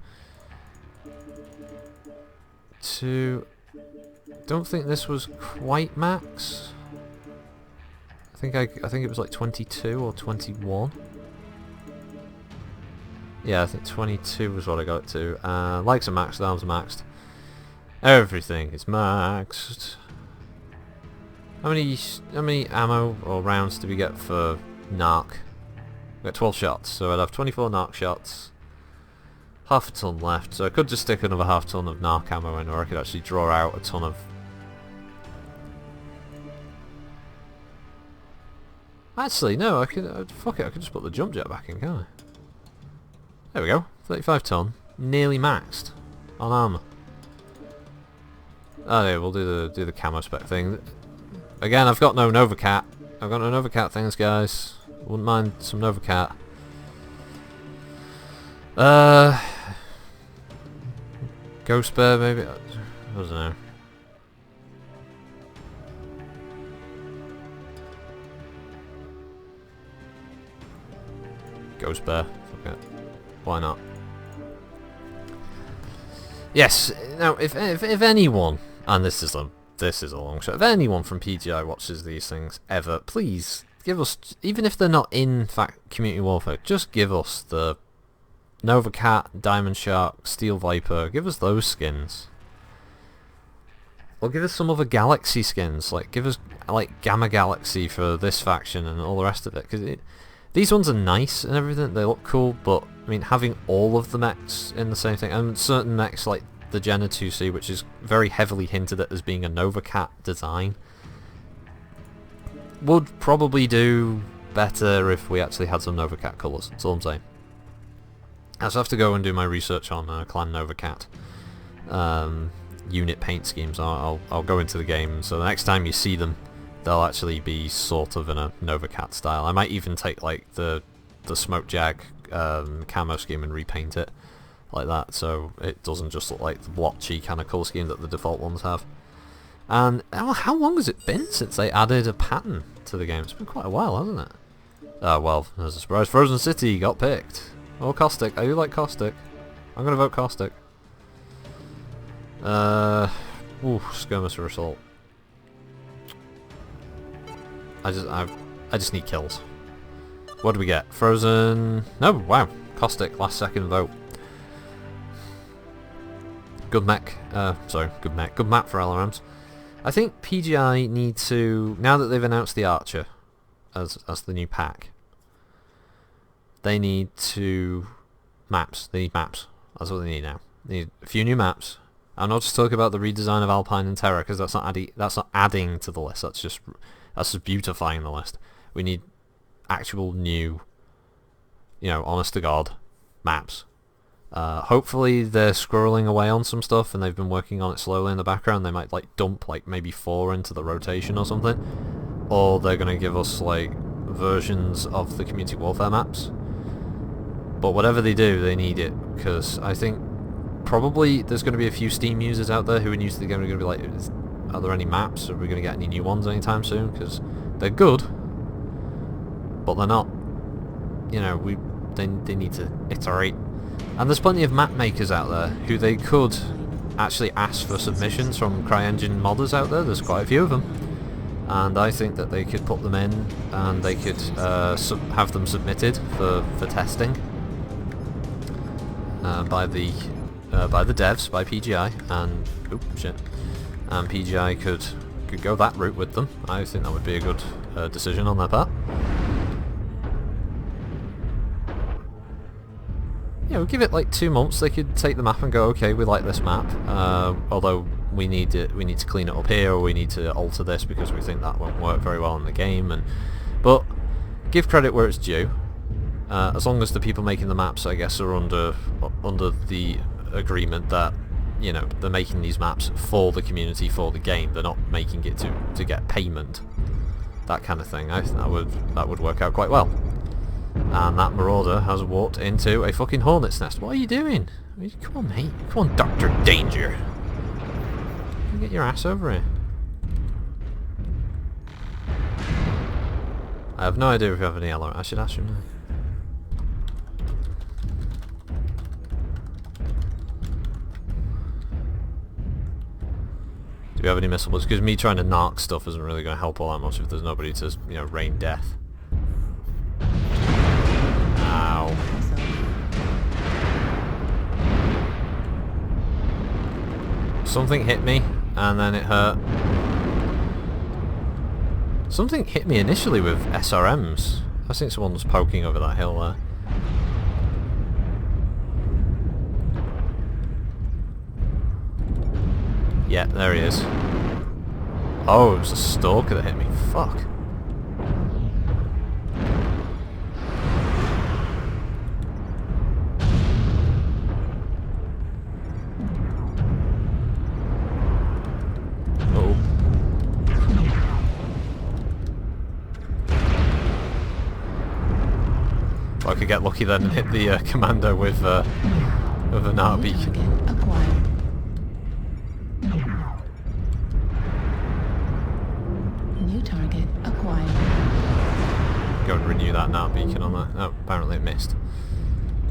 Speaker 1: Don't think this was quite max. I think it was like 22 or 21. Yeah, I think 22 was what I got it to. Legs are maxed, arms are maxed. Everything is maxed. How many ammo or rounds do we get for Narc? We got 12 shots, so I'd have 24 Narc shots. Half a ton left, so I could just stick another half ton of Narc ammo in, or I could actually draw out a ton of Actually, no, I could... fuck it, I could just put the jump jet back in, can't I? There we go. 35 ton. Nearly maxed. On armour. Oh yeah, we'll do the camo spec thing. Again, I've got no Novacat. I've got no Novacat things, guys. Wouldn't mind some Novacat. Ghost Bear, maybe? I don't know. Ghost Bear. Fuck it. Why not? Yes. Now, if anyone, and this is a long shot, if anyone from PGI watches these things ever, please give us, even if they're not in fact Community Warfare, just give us the Nova Cat, Diamond Shark, Steel Viper. Give us those skins. Or give us some other Galaxy skins. Like, give us like Gamma Galaxy for this faction and all the rest of it. Because these ones are nice and everything. They look cool, but I mean, having all of the mechs in the same thing, and certain mechs like the Jenna 2C, which is very heavily hinted at as being a Nova Cat design, would probably do better if we actually had some Nova Cat colours. That's all I'm saying. I also have to go and do my research on Clan Nova Cat unit paint schemes. I'll go into the game, so the next time you see them, they'll actually be sort of in a Nova Cat style. I might even take like the Smoke Jag camo scheme and repaint it like that, so it doesn't just look like the blotchy kind of colour scheme that the default ones have. And how long has it been since they added a pattern to the game? It's been quite a while, hasn't it? Well, there's a surprise. Frozen City got picked. Oh, Caustic. I do like Caustic. I'm gonna vote Caustic. Skirmisher Assault. I just need kills. What do we get? Frozen... No, wow. Caustic, last second vote. Good mech. Sorry, good mech. Good map for LRMs. I think PGI need to... Now that they've announced the Archer as the new pack, they need to... Maps. They need maps. That's what they need now. They need a few new maps. I'm not just talking about the redesign of Alpine and Terra, because that's not adding to the list. That's just beautifying the list. We need actual new, you know, honest to God maps. Hopefully they're squirreling away on some stuff and they've been working on it slowly in the background. They might like dump like maybe 4 into the rotation or something, or they're going to give us like versions of the Community Warfare maps. But whatever they do, they need it, because I think probably there's going to be a few Steam users out there who are new to the game. Are going to be like, are there any maps? Are we going to get any new ones anytime soon? Because they're good, but they're not, you know, they need to iterate. And there's plenty of map makers out there who they could actually ask for submissions from CryEngine modders out there. There's quite a few of them, and I think that they could put them in and they could have them submitted for testing by the devs, by PGI, and and PGI could go that route with them. I think that would be a good decision on their part. Yeah, we'll give it like 2 months. They could take the map and go, okay, we like this map, although we need to clean it up here, or we need to alter this because we think that won't work very well in the game. But give credit where it's due. As long as the people making the maps, I guess, are under the agreement that, you know, they're making these maps for the community, for the game. They're not making it to get payment, that kind of thing. I think that would work out quite well. And that Marauder has walked into a fucking hornet's nest. What are you doing? Come on, mate. Come on, Dr. Danger. Get your ass over here. I have no idea if you have any LR. I should ask him now. Do we have any missiles? Because me trying to narc stuff isn't really going to help all that much if there's nobody to, you know, rain death. Ow. Something hit me, and then it hurt. Something hit me initially with SRMs. I think someone was poking over that hill there. Yeah, there he is. Oh, it was a stalker that hit me. Fuck. maybe get lucky then and hit the commander with an art
Speaker 2: New
Speaker 1: beacon.
Speaker 2: target acquired. New target acquired.
Speaker 1: Go and renew that NARC beacon on there. Oh, apparently it missed.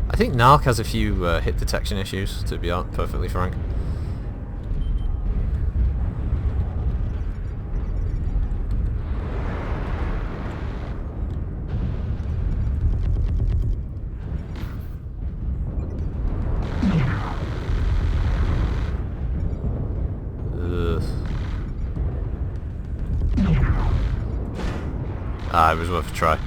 Speaker 1: I think NARC has a few hit detection issues, to be perfectly frank. Ah, it was worth a try.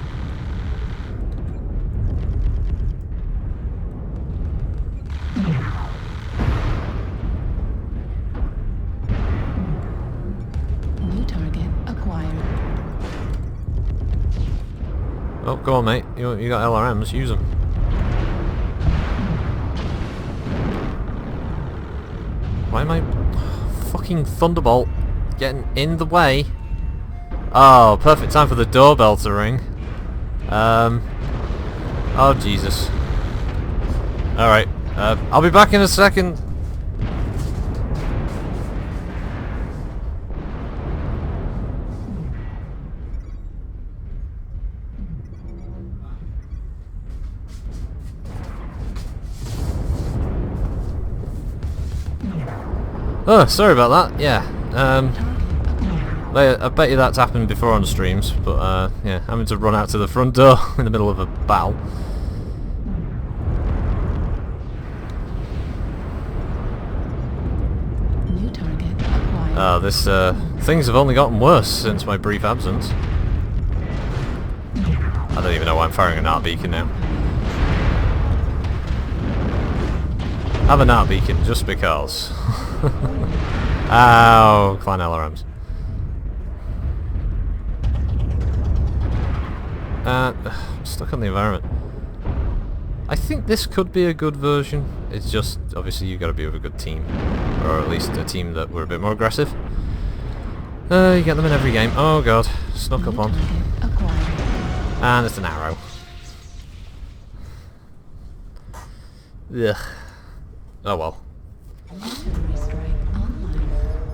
Speaker 2: New target acquired.
Speaker 1: Oh, go on, mate. You got LRMs, use them. Why am I... fucking Thunderbolt getting in the way? Oh, perfect time for the doorbell to ring. Oh, Jesus. Alright, I'll be back in a second. Oh, sorry about that. Yeah, I bet you that's happened before on streams, but yeah, having to run out to the front door in the middle of a battle.
Speaker 2: New target acquired.
Speaker 1: Things have only gotten worse since my brief absence. I don't even know why I'm firing an art beacon now. Have an art beacon just because. Ow, clan LRMs. Stuck on the environment. I think this could be a good version. It's just, obviously you've got to be with a good team. Or at least a team that were a bit more aggressive. You get them in every game. Oh god, snuck up on. And it's an arrow. Ugh. Oh well.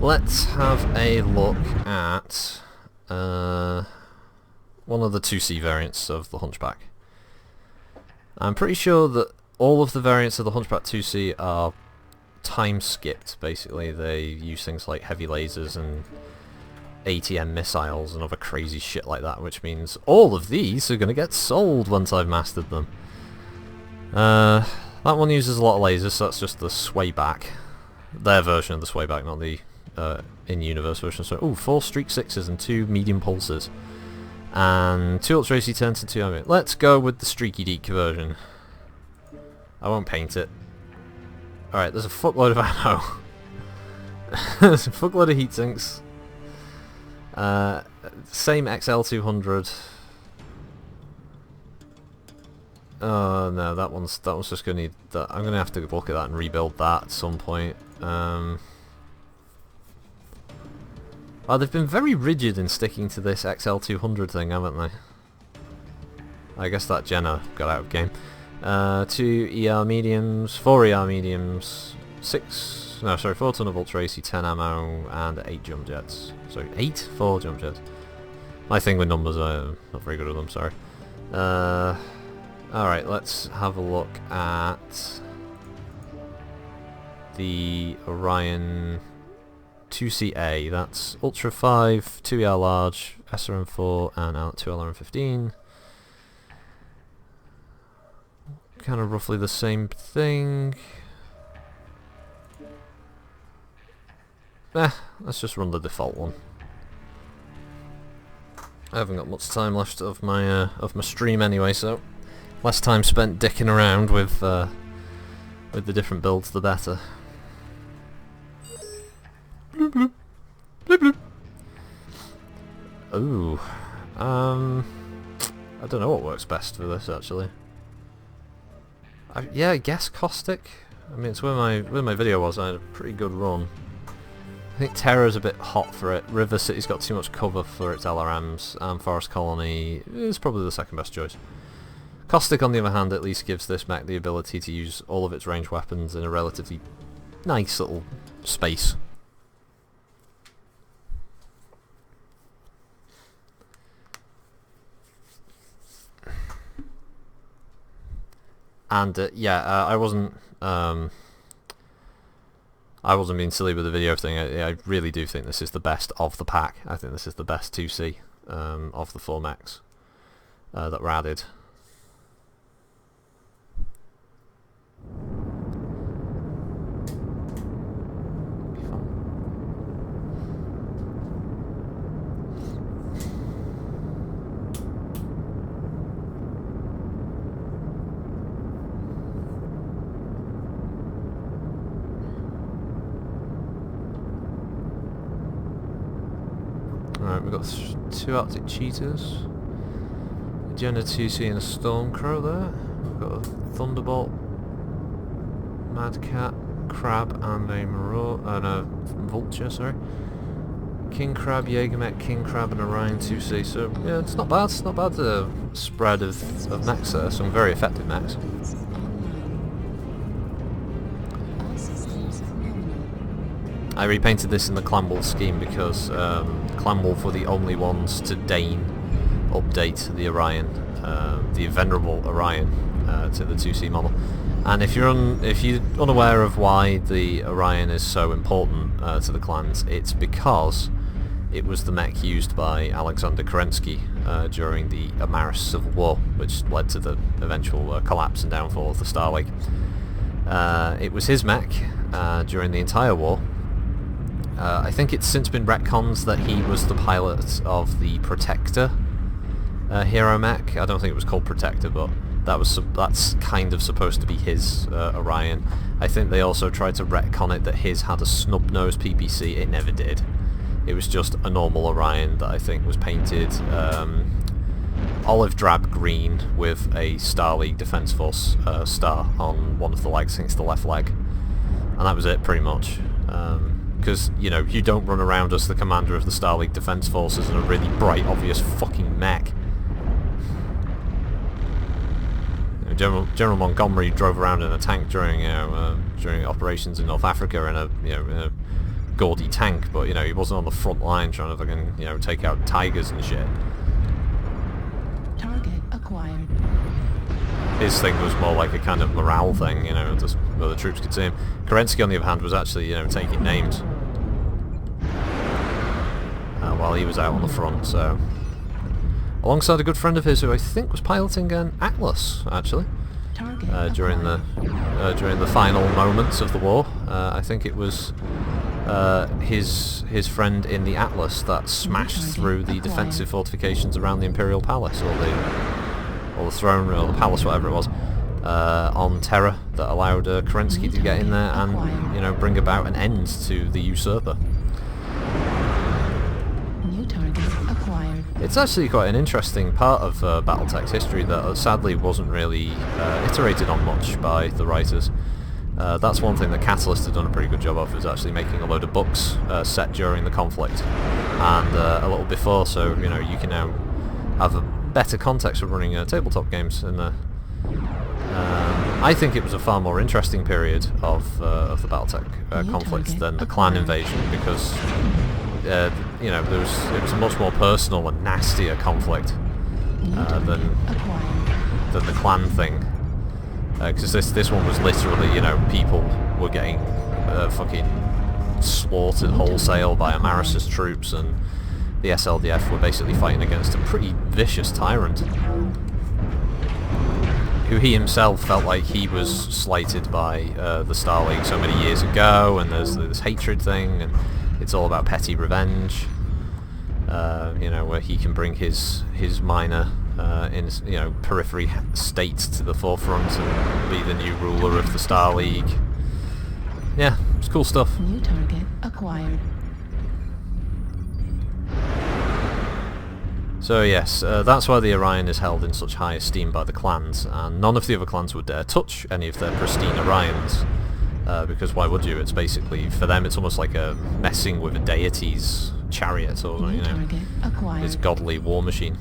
Speaker 1: Let's have a look at one of the 2C variants of the Hunchback. I'm pretty sure that all of the variants of the Hunchback 2C are time skipped, basically. They use things like heavy lasers and ATM missiles and other crazy shit like that, which means all of these are going to get sold once I've mastered them. That one uses a lot of lasers, so that's just the swayback. Their version of the swayback, not the in-universe version. So, ooh, 4 Streak 6s and 2 medium pulses. And 2 Ultra AC 10s and 2 ammo. Let's go with the Streaky Deek version. I won't paint it. Alright, there's a fuckload of ammo. There's a fuckload of heat sinks. Same XL200. Oh no, that one's just gonna need that. I'm gonna have to look at that and rebuild that at some point. Oh, they've been very rigid in sticking to this XL200 thing, haven't they? I guess that Jenna got out of game. 2 ER mediums, 4 ER mediums, 4 ton of Ultra AC 10 ammo, and 8 jump jets. Sorry, 4 jump jets. My thing with numbers, I'm not very good with them, sorry. Alright, let's have a look at the Orion 2CA. That's Ultra 5, 2ER large, SRM4, and 2 LRM15. Kind of roughly the same thing. Let's just run the default one. I haven't got much time left of my stream anyway, so less time spent dicking around with the different builds, the better. Bloop, bloop. Bloop, bloop. Ooh, I don't know what works best for this actually. Yeah, I guess caustic. I mean, it's where my video was. I had a pretty good run. I think Terra's a bit hot for it. River City's got too much cover for its LRMs, and Forest Colony is probably the second best choice. Caustic, on the other hand, at least gives this mech the ability to use all of its ranged weapons in a relatively nice little space. And I wasn't being silly with the video thing. I really do think this is the best of the pack. I think this is the best 2C of the 4 mechs that were added. Alright, we've got 2 Arctic Cheetahs, Agenda 2C and a Stormcrow there. We've got a Thunderbolt, Mad Cat, Crab and a Vulture, sorry. King Crab, Jaegermech, King Crab and Orion 2C, so yeah, it's not bad. It's not bad, the spread of mechs there, some very effective mechs. I repainted this in the Clan Wolf scheme because Clan Wolf were the only ones to deign update the Orion, the venerable Orion, to the 2C model. And if you're unaware of why the Orion is so important to the clans, it's because it was the mech used by Alexander Kerensky during the Amaris Civil War, which led to the eventual collapse and downfall of the Star League. It was his mech during the entire war. I think it's since been retconned that he was the pilot of the Protector hero mech. I don't think it was called Protector, but that's kind of supposed to be his Orion. I think they also tried to retcon it that his had a snub-nosed PPC. It never did. It was just a normal Orion that I think was painted olive drab green with a Star League Defence Force star on one of the legs. I think it's the left leg. And that was it, pretty much. Because, you know, you don't run around as the commander of the Star League Defence Forces in a really bright, obvious fucking mech. You know, General Montgomery drove around in a tank during operations in North Africa in a gaudy tank, but, you know, he wasn't on the front line trying to fucking, you know, take out tigers and shit.
Speaker 2: Target acquired.
Speaker 1: His thing was more like a kind of morale thing, you know, just where the troops could see him. Kerensky, on the other hand, was actually, you know, taking names while he was out on the front, so... Alongside a good friend of his who I think was piloting an Atlas, actually, during the final moments of the war. I think it was his friend in the Atlas that smashed through the defensive fortifications around the Imperial Palace, or the throne, or the palace, whatever it was, on Terra, that allowed Kerensky to get in there and, you know, bring about an end to the usurper. It's actually quite an interesting part of Battletech's history that sadly wasn't really iterated on much by the writers. That's one thing that Catalyst had done a pretty good job of, is actually making a load of books set during the conflict and a little before, so, you know, you can now have a better context for running tabletop games in there. I think it was a far more interesting period of the Battletech conflict than the clan invasion, because you know, it was a much more personal and nastier conflict than the clan thing. Because this one was literally, you know, people were getting fucking slaughtered wholesale by Amaris's troops, and the SLDF were basically fighting against a pretty vicious tyrant, who he himself felt like he was slighted by the Star League so many years ago, and there's this hatred thing, and it's all about petty revenge, you know, where he can bring his minor, periphery state to the forefront and be the new ruler of the Star League. Yeah, it's cool stuff.
Speaker 2: New target acquired.
Speaker 1: So yes, that's why the Orion is held in such high esteem by the clans, and none of the other clans would dare touch any of their pristine Orions. Because why would you? It's basically, for them, it's almost like a messing with a deity's chariot, or, you know, his godly war machine.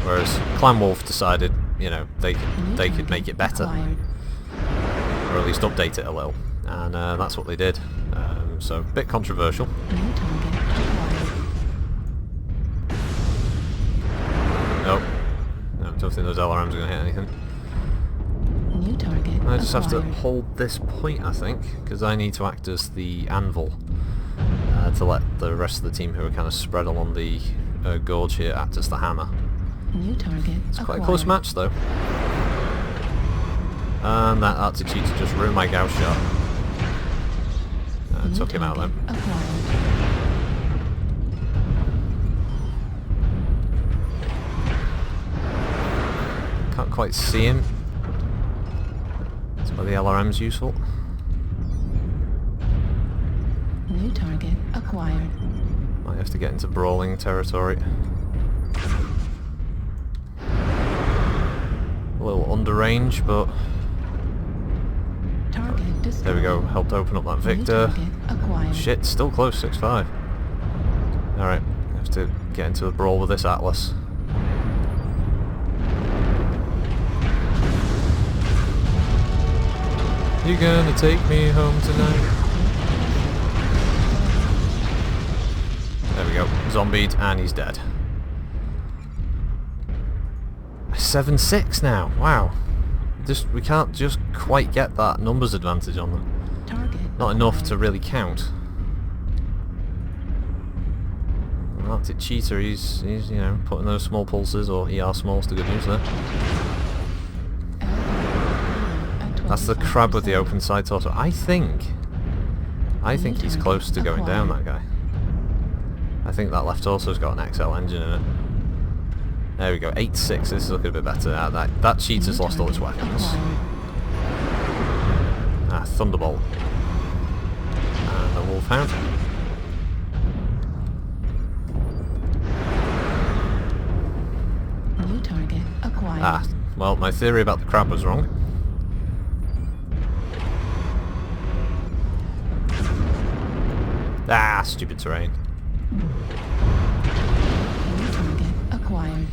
Speaker 1: Whereas Clan Wolf decided, you know, they could make it better, or at least update it a little, and that's what they did. So a bit controversial. Nope. No, don't think those LRMs are going to hit anything.
Speaker 2: New target
Speaker 1: I just have to
Speaker 2: acquired.
Speaker 1: hold this point, I think, because I need to act as the anvil to let the rest of the team who are kind of spread along the gorge here act as the hammer.
Speaker 2: New target
Speaker 1: It's quite a close match though. And that Arctic cheater just ruined my Gauss shot. Took him out then. Can't quite see him. That's why the LRM's useful.
Speaker 2: New target acquired.
Speaker 1: Might have to get into brawling territory. A little under range, but
Speaker 2: Target destroyed.
Speaker 1: there we go. Helped open up that
Speaker 2: New
Speaker 1: Victor.
Speaker 2: target acquired.
Speaker 1: Shit, still close, 6-5. Alright, have to get into a brawl with this Atlas. You gonna take me home tonight? There we go. Zombied, and he's dead. 7-6 now. Wow. We can't just quite get that numbers advantage on them.
Speaker 2: Target
Speaker 1: Not enough
Speaker 2: acquired.
Speaker 1: to really count. Arctic cheater, he's you know, putting those small pulses, or ER smalls, to good use there. That's the crab with the open side torso. I think he's close to going down, that guy. I think that left torso's got an XL engine in it. There we go, 8-6, this is looking a bit better. That cheater's lost all its weapons. Thunderbolt. And the Wolfhound.
Speaker 2: New target acquired.
Speaker 1: Well, my theory about the crab was wrong. Stupid terrain.
Speaker 2: New target acquired.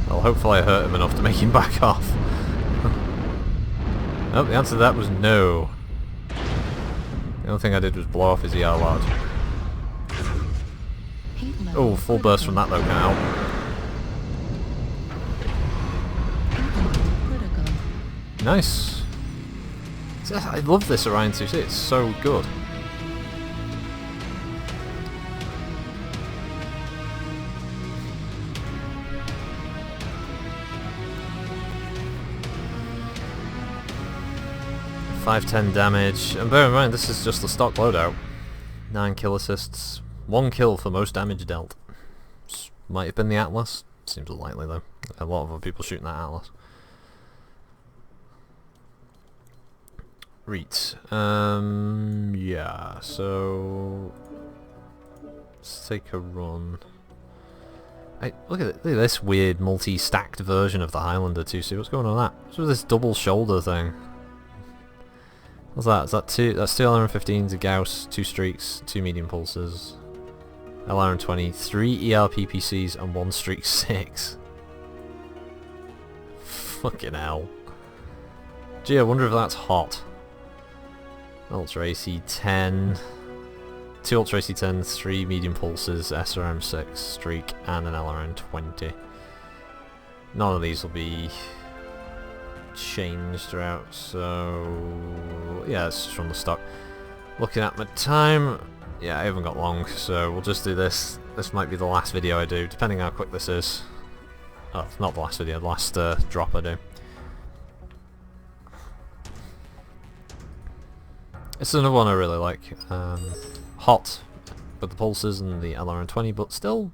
Speaker 1: Well, hopefully I hurt him enough to make him back off. Oh, the answer to that was no. The only thing I did was blow off his ER large.
Speaker 2: Heat level
Speaker 1: Oh, full burst from that though, can't help.
Speaker 2: critical.
Speaker 1: Nice. I love this Orion 2C, it's so good. .510 damage, and bear in mind this is just the stock loadout. 9 kill assists, 1 kill for most damage dealt. Might have been the Atlas, seems unlikely though. A lot of other people shooting that Atlas. Right, yeah, so let's take a run. Look at this weird multi-stacked version of the Highlander 2C. What's going on with that? What's with this double shoulder thing? What's that? Is that that's 2 LRM-15s, a Gauss, 2 streaks, 2 medium pulses, LRM-20, 3 ER PPCs, and 1 streak 6. Fucking hell. Gee, I wonder if that's hot. Ultra AC 10, 2 Ultra AC 10, 3 medium pulses, SRM 6, streak, and an LRM 20. None of these will be changed throughout, so yeah, it's just from the stock. Looking at my time, yeah, I haven't got long, so we'll just do this. This might be the last video I do, depending how quick this is. Oh, not the last video, the last drop I do. It's another one I really like. Hot with the pulses and the LRM-20, but still.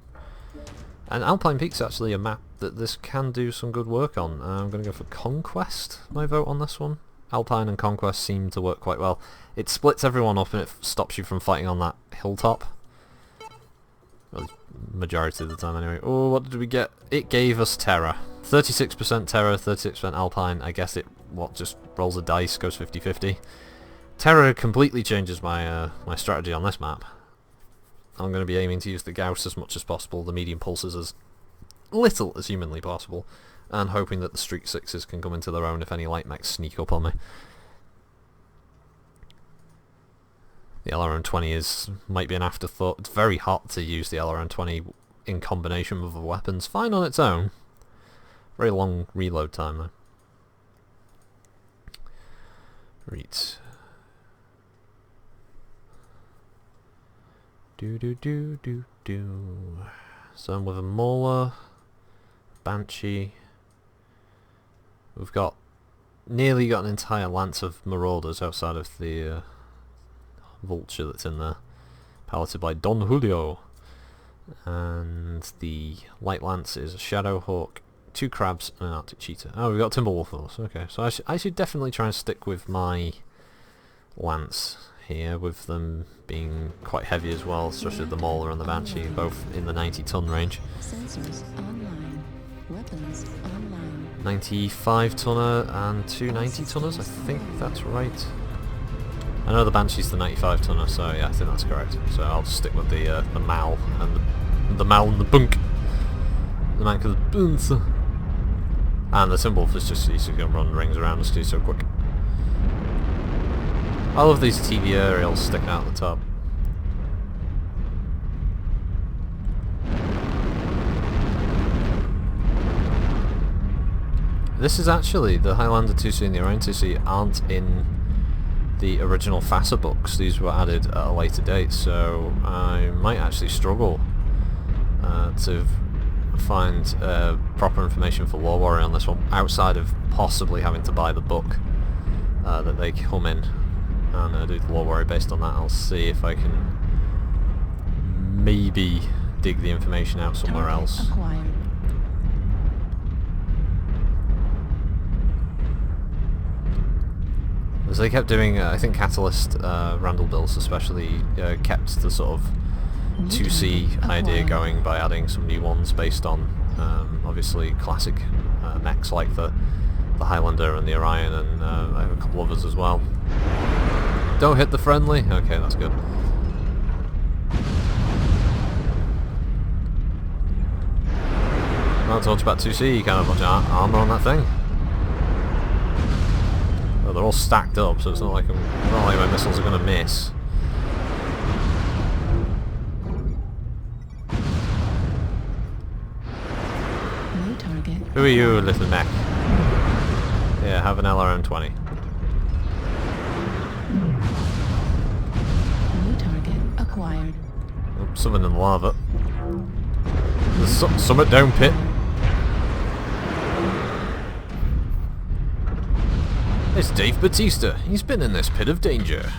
Speaker 1: And Alpine Peak's actually a map that this can do some good work on. I'm going to go for Conquest, my vote on this one. Alpine and Conquest seem to work quite well. It splits everyone up and it stops you from fighting on that hilltop. Well, majority of the time anyway. Oh, what did we get? It gave us Terror. 36% Terror, 36% Alpine. I guess it, just rolls a dice, goes 50-50. Terror completely changes my my strategy on this map. I'm going to be aiming to use the Gauss as much as possible, the medium pulses as little as humanly possible, and hoping that the Streak 6s can come into their own if any light mechs sneak up on me. The LRM-20 might be an afterthought. It's very hot to use the LRM-20 in combination with other weapons. Fine on its own. Very long reload time though. Right. So I'm with a Mauler, Banshee. We've got nearly got an entire lance of Marauders outside of the Vulture that's in there, piloted by Don Julio. And the Light Lance is a Shadow Hawk, 2 Crabs, and an Arctic Cheetah. Oh, we've got Timberwolf also. Okay, so I should definitely try and stick with my Lance here, with them being quite heavy as well, especially the Mauler and the Banshee, both in the 90-ton range.
Speaker 2: Sensors online. Weapons online.
Speaker 1: 95-tonner and 2 90-tonners, I think that's right. I know the Banshee's the 95-tonner, so yeah, I think that's correct. So I'll just stick with the Mal and the Mal and the Bunk. The Mank of the Bunts. And the Timberwolf is just he's going to run rings around us because he's so quick. I love these TV aerials sticking out the top. This is actually, the Highlander 2C and the Orion 2C aren't in the original FASA books. These were added at a later date, so I might actually struggle to find proper information for War Warrior on this one, outside of possibly having to buy the book that they come in, and do the War Warrior based on that. I'll see if I can maybe dig the information out somewhere else.
Speaker 2: Acquired.
Speaker 1: As they kept doing, I think Catalyst, Randall builds especially, kept the sort of 2C idea going by adding some new ones based on, obviously, classic mechs like the Highlander and the Orion, and I have a couple others as well. Don't hit the friendly? Okay, that's good. Well, I talked about 2C, you can't have much armour on that thing. Well, they're all stacked up, so it's not like my missiles are going to miss.
Speaker 2: New target.
Speaker 1: Who are you, little mech? Yeah, have an LRM-20.
Speaker 2: New target acquired.
Speaker 1: Oops, something in the lava. There's something down pit. It's Dave Bautista. He's been in this pit of danger.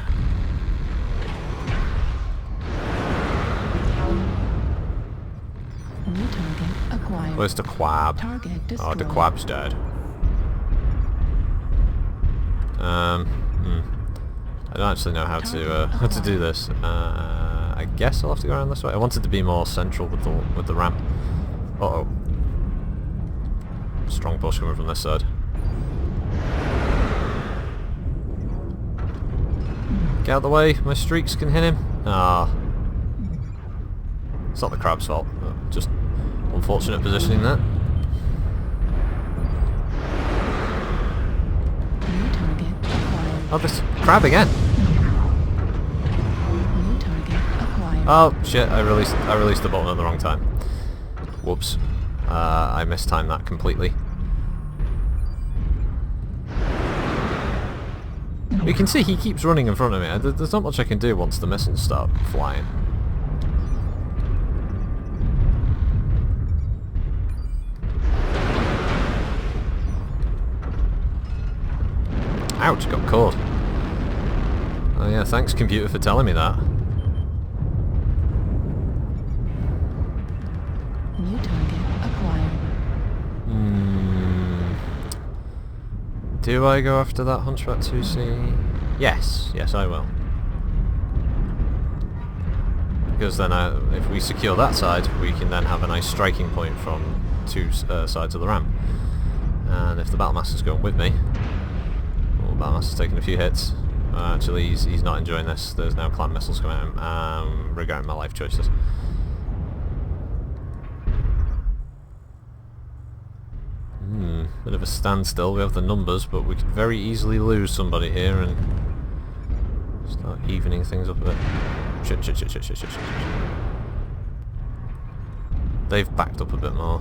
Speaker 2: New target acquired.
Speaker 1: Where's the Quab?
Speaker 2: Target
Speaker 1: Oh,
Speaker 2: destroyed.
Speaker 1: the Quab's dead. I don't actually know how to do this. I guess I'll have to go around this way. I wanted to be more central with the ramp. Uh-oh. Strong push coming from this side. Get out of the way, my streaks can hit him. Ah. It's not the Crab's fault, just unfortunate positioning there.
Speaker 2: New target acquired.
Speaker 1: Oh, this Crab again.
Speaker 2: New target acquired.
Speaker 1: Oh shit, I released the button at the wrong time. Whoops. I mistimed that completely. You can see he keeps running in front of me. There's not much I can do once the missiles start flying. Ouch, got caught. Oh yeah, thanks computer for telling me that.
Speaker 2: New target acquired.
Speaker 1: Do I go after that Hunchback 2C? Yes, yes I will. Because then if we secure that side, we can then have a nice striking point from two sides of the ramp. And if the Battlemaster's going with me... Oh, Battlemaster's taking a few hits. Actually, he's not enjoying this. There's now clan missiles coming at him. I'm regretting my life choices. Bit of a standstill. We have the numbers, but we could very easily lose somebody here and start evening things up a bit. Shit. They've backed up a bit more.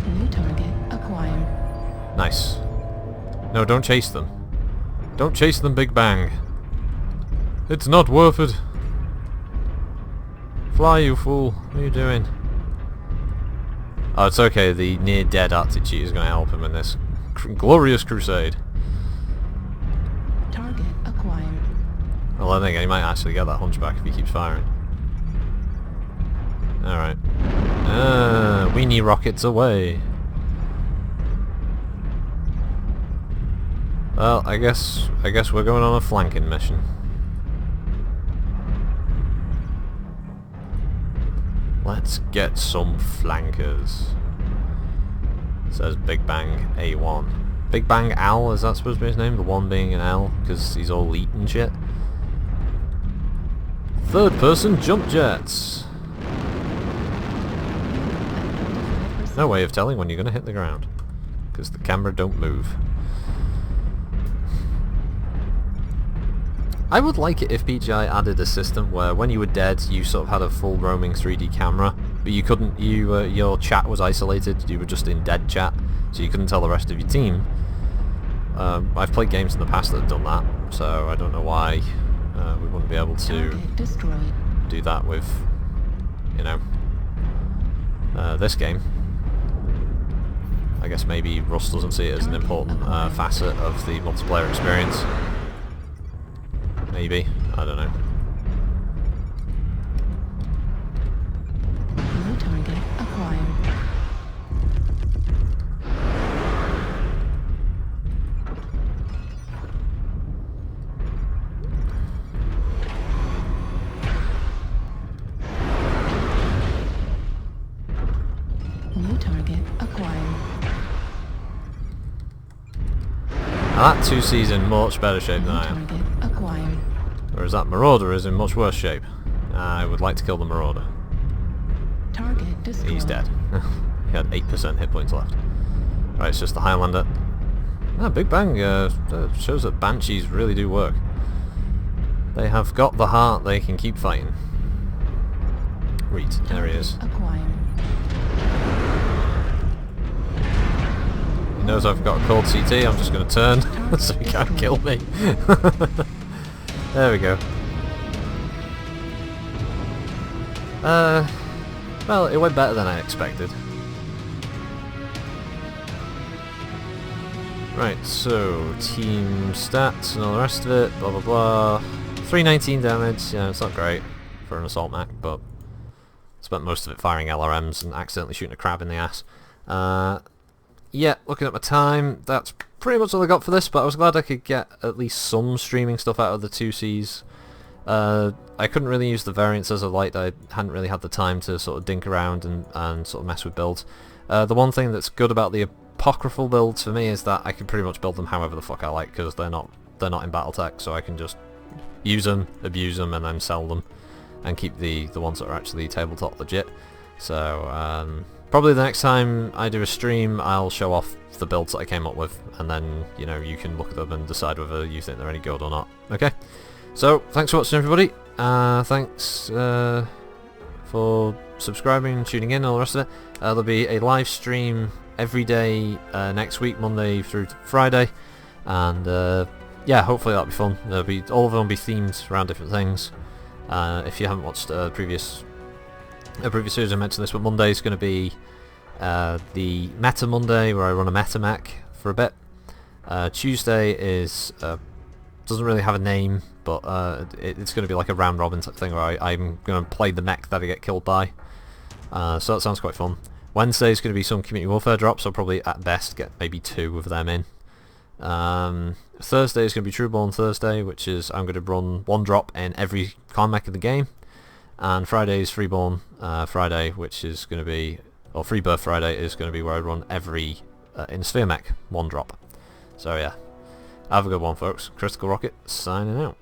Speaker 2: New target acquired.
Speaker 1: Nice. No, don't chase them. Don't chase them, Big Bang. It's not worth it. Fly, you fool. What are you doing? Oh, it's okay. The near-dead Arctic cheat is going to help him in this glorious crusade.
Speaker 2: Target acquired.
Speaker 1: Well, I think he might actually get that hunchback if he keeps firing. Alright. Weenie rockets away. Well, I guess we're going on a flanking mission. Let's get some flankers. Says Big Bang A1. Big Bang Al, is that supposed to be his name? The one being an L, because he's all elite and shit. Third person jump jets. No way of telling when you're going to hit the ground, because the camera don't move. I would like it if BGI added a system where when you were dead you sort of had a full roaming 3D camera, but you couldn't, your chat was isolated, you were just in dead chat, so you couldn't tell the rest of your team. I've played games in the past that have done that, so I don't know why we wouldn't be able to do that with, you know, this game. I guess maybe Rust doesn't see it as an important facet of the multiplayer experience. Maybe. I don't know.
Speaker 2: New target acquired. New target acquired.
Speaker 1: Now that 2C's in much better shape than I am.
Speaker 2: Target acquired.
Speaker 1: Whereas that Marauder is in much worse shape. I would like to kill the Marauder.
Speaker 2: Target destroyed.
Speaker 1: He's dead. He had 8% hit points left. Right, it's just the Highlander. Ah, Big Bang shows that Banshees really do work. They have got the heart, they can keep fighting. Reed, there he is.
Speaker 2: Acquired.
Speaker 1: He knows I've got a cold CT, I'm just going to turn so he can't kill me. There we go. Well, it went better than I expected. Right, so team stats and all the rest of it, blah blah blah. 319 damage, yeah, it's not great for an assault mech, but spent most of it firing LRMs and accidentally shooting a crab in the ass. Yeah, looking at my time, that's pretty much all I got for this, but I was glad I could get at least some streaming stuff out of the 2Cs. I couldn't really use the variants as I liked. I hadn't really had the time to sort of dink around and sort of mess with builds. The one thing that's good about the apocryphal builds for me is that I can pretty much build them however the fuck I like, because they're not in BattleTech, so I can just use them, abuse them, and then sell them, and keep the ones that are actually tabletop legit. So probably the next time I do a stream, I'll show off the builds that I came up with, and then, you know, you can look at them and decide whether you think they're any good or not. Okay? So, thanks for watching, everybody. Thanks for subscribing and tuning in and all the rest of it. There'll be a live stream every day next week, Monday through to Friday, and yeah, hopefully that'll be fun. All of them will be themed around different things. If you haven't watched a previous series, I mentioned this, but Monday is going to be the Meta Monday, where I run a meta mech for a bit. Tuesday is doesn't really have a name, but it's going to be like a round robin type thing where I'm going to play the mech that I get killed by. So that sounds quite fun. Wednesday is going to be some community warfare drops, so I'll probably at best get maybe 2 of them in. Thursday is going to be Trueborn Thursday, which is I'm going to run 1 drop in every con mech of the game. And Friday is Freeborn Friday, which is going to be, or Freebirth Friday is going to be where I run every in Sphere mech 1 drop. So yeah, have a good one, folks. Critical Rocket signing out.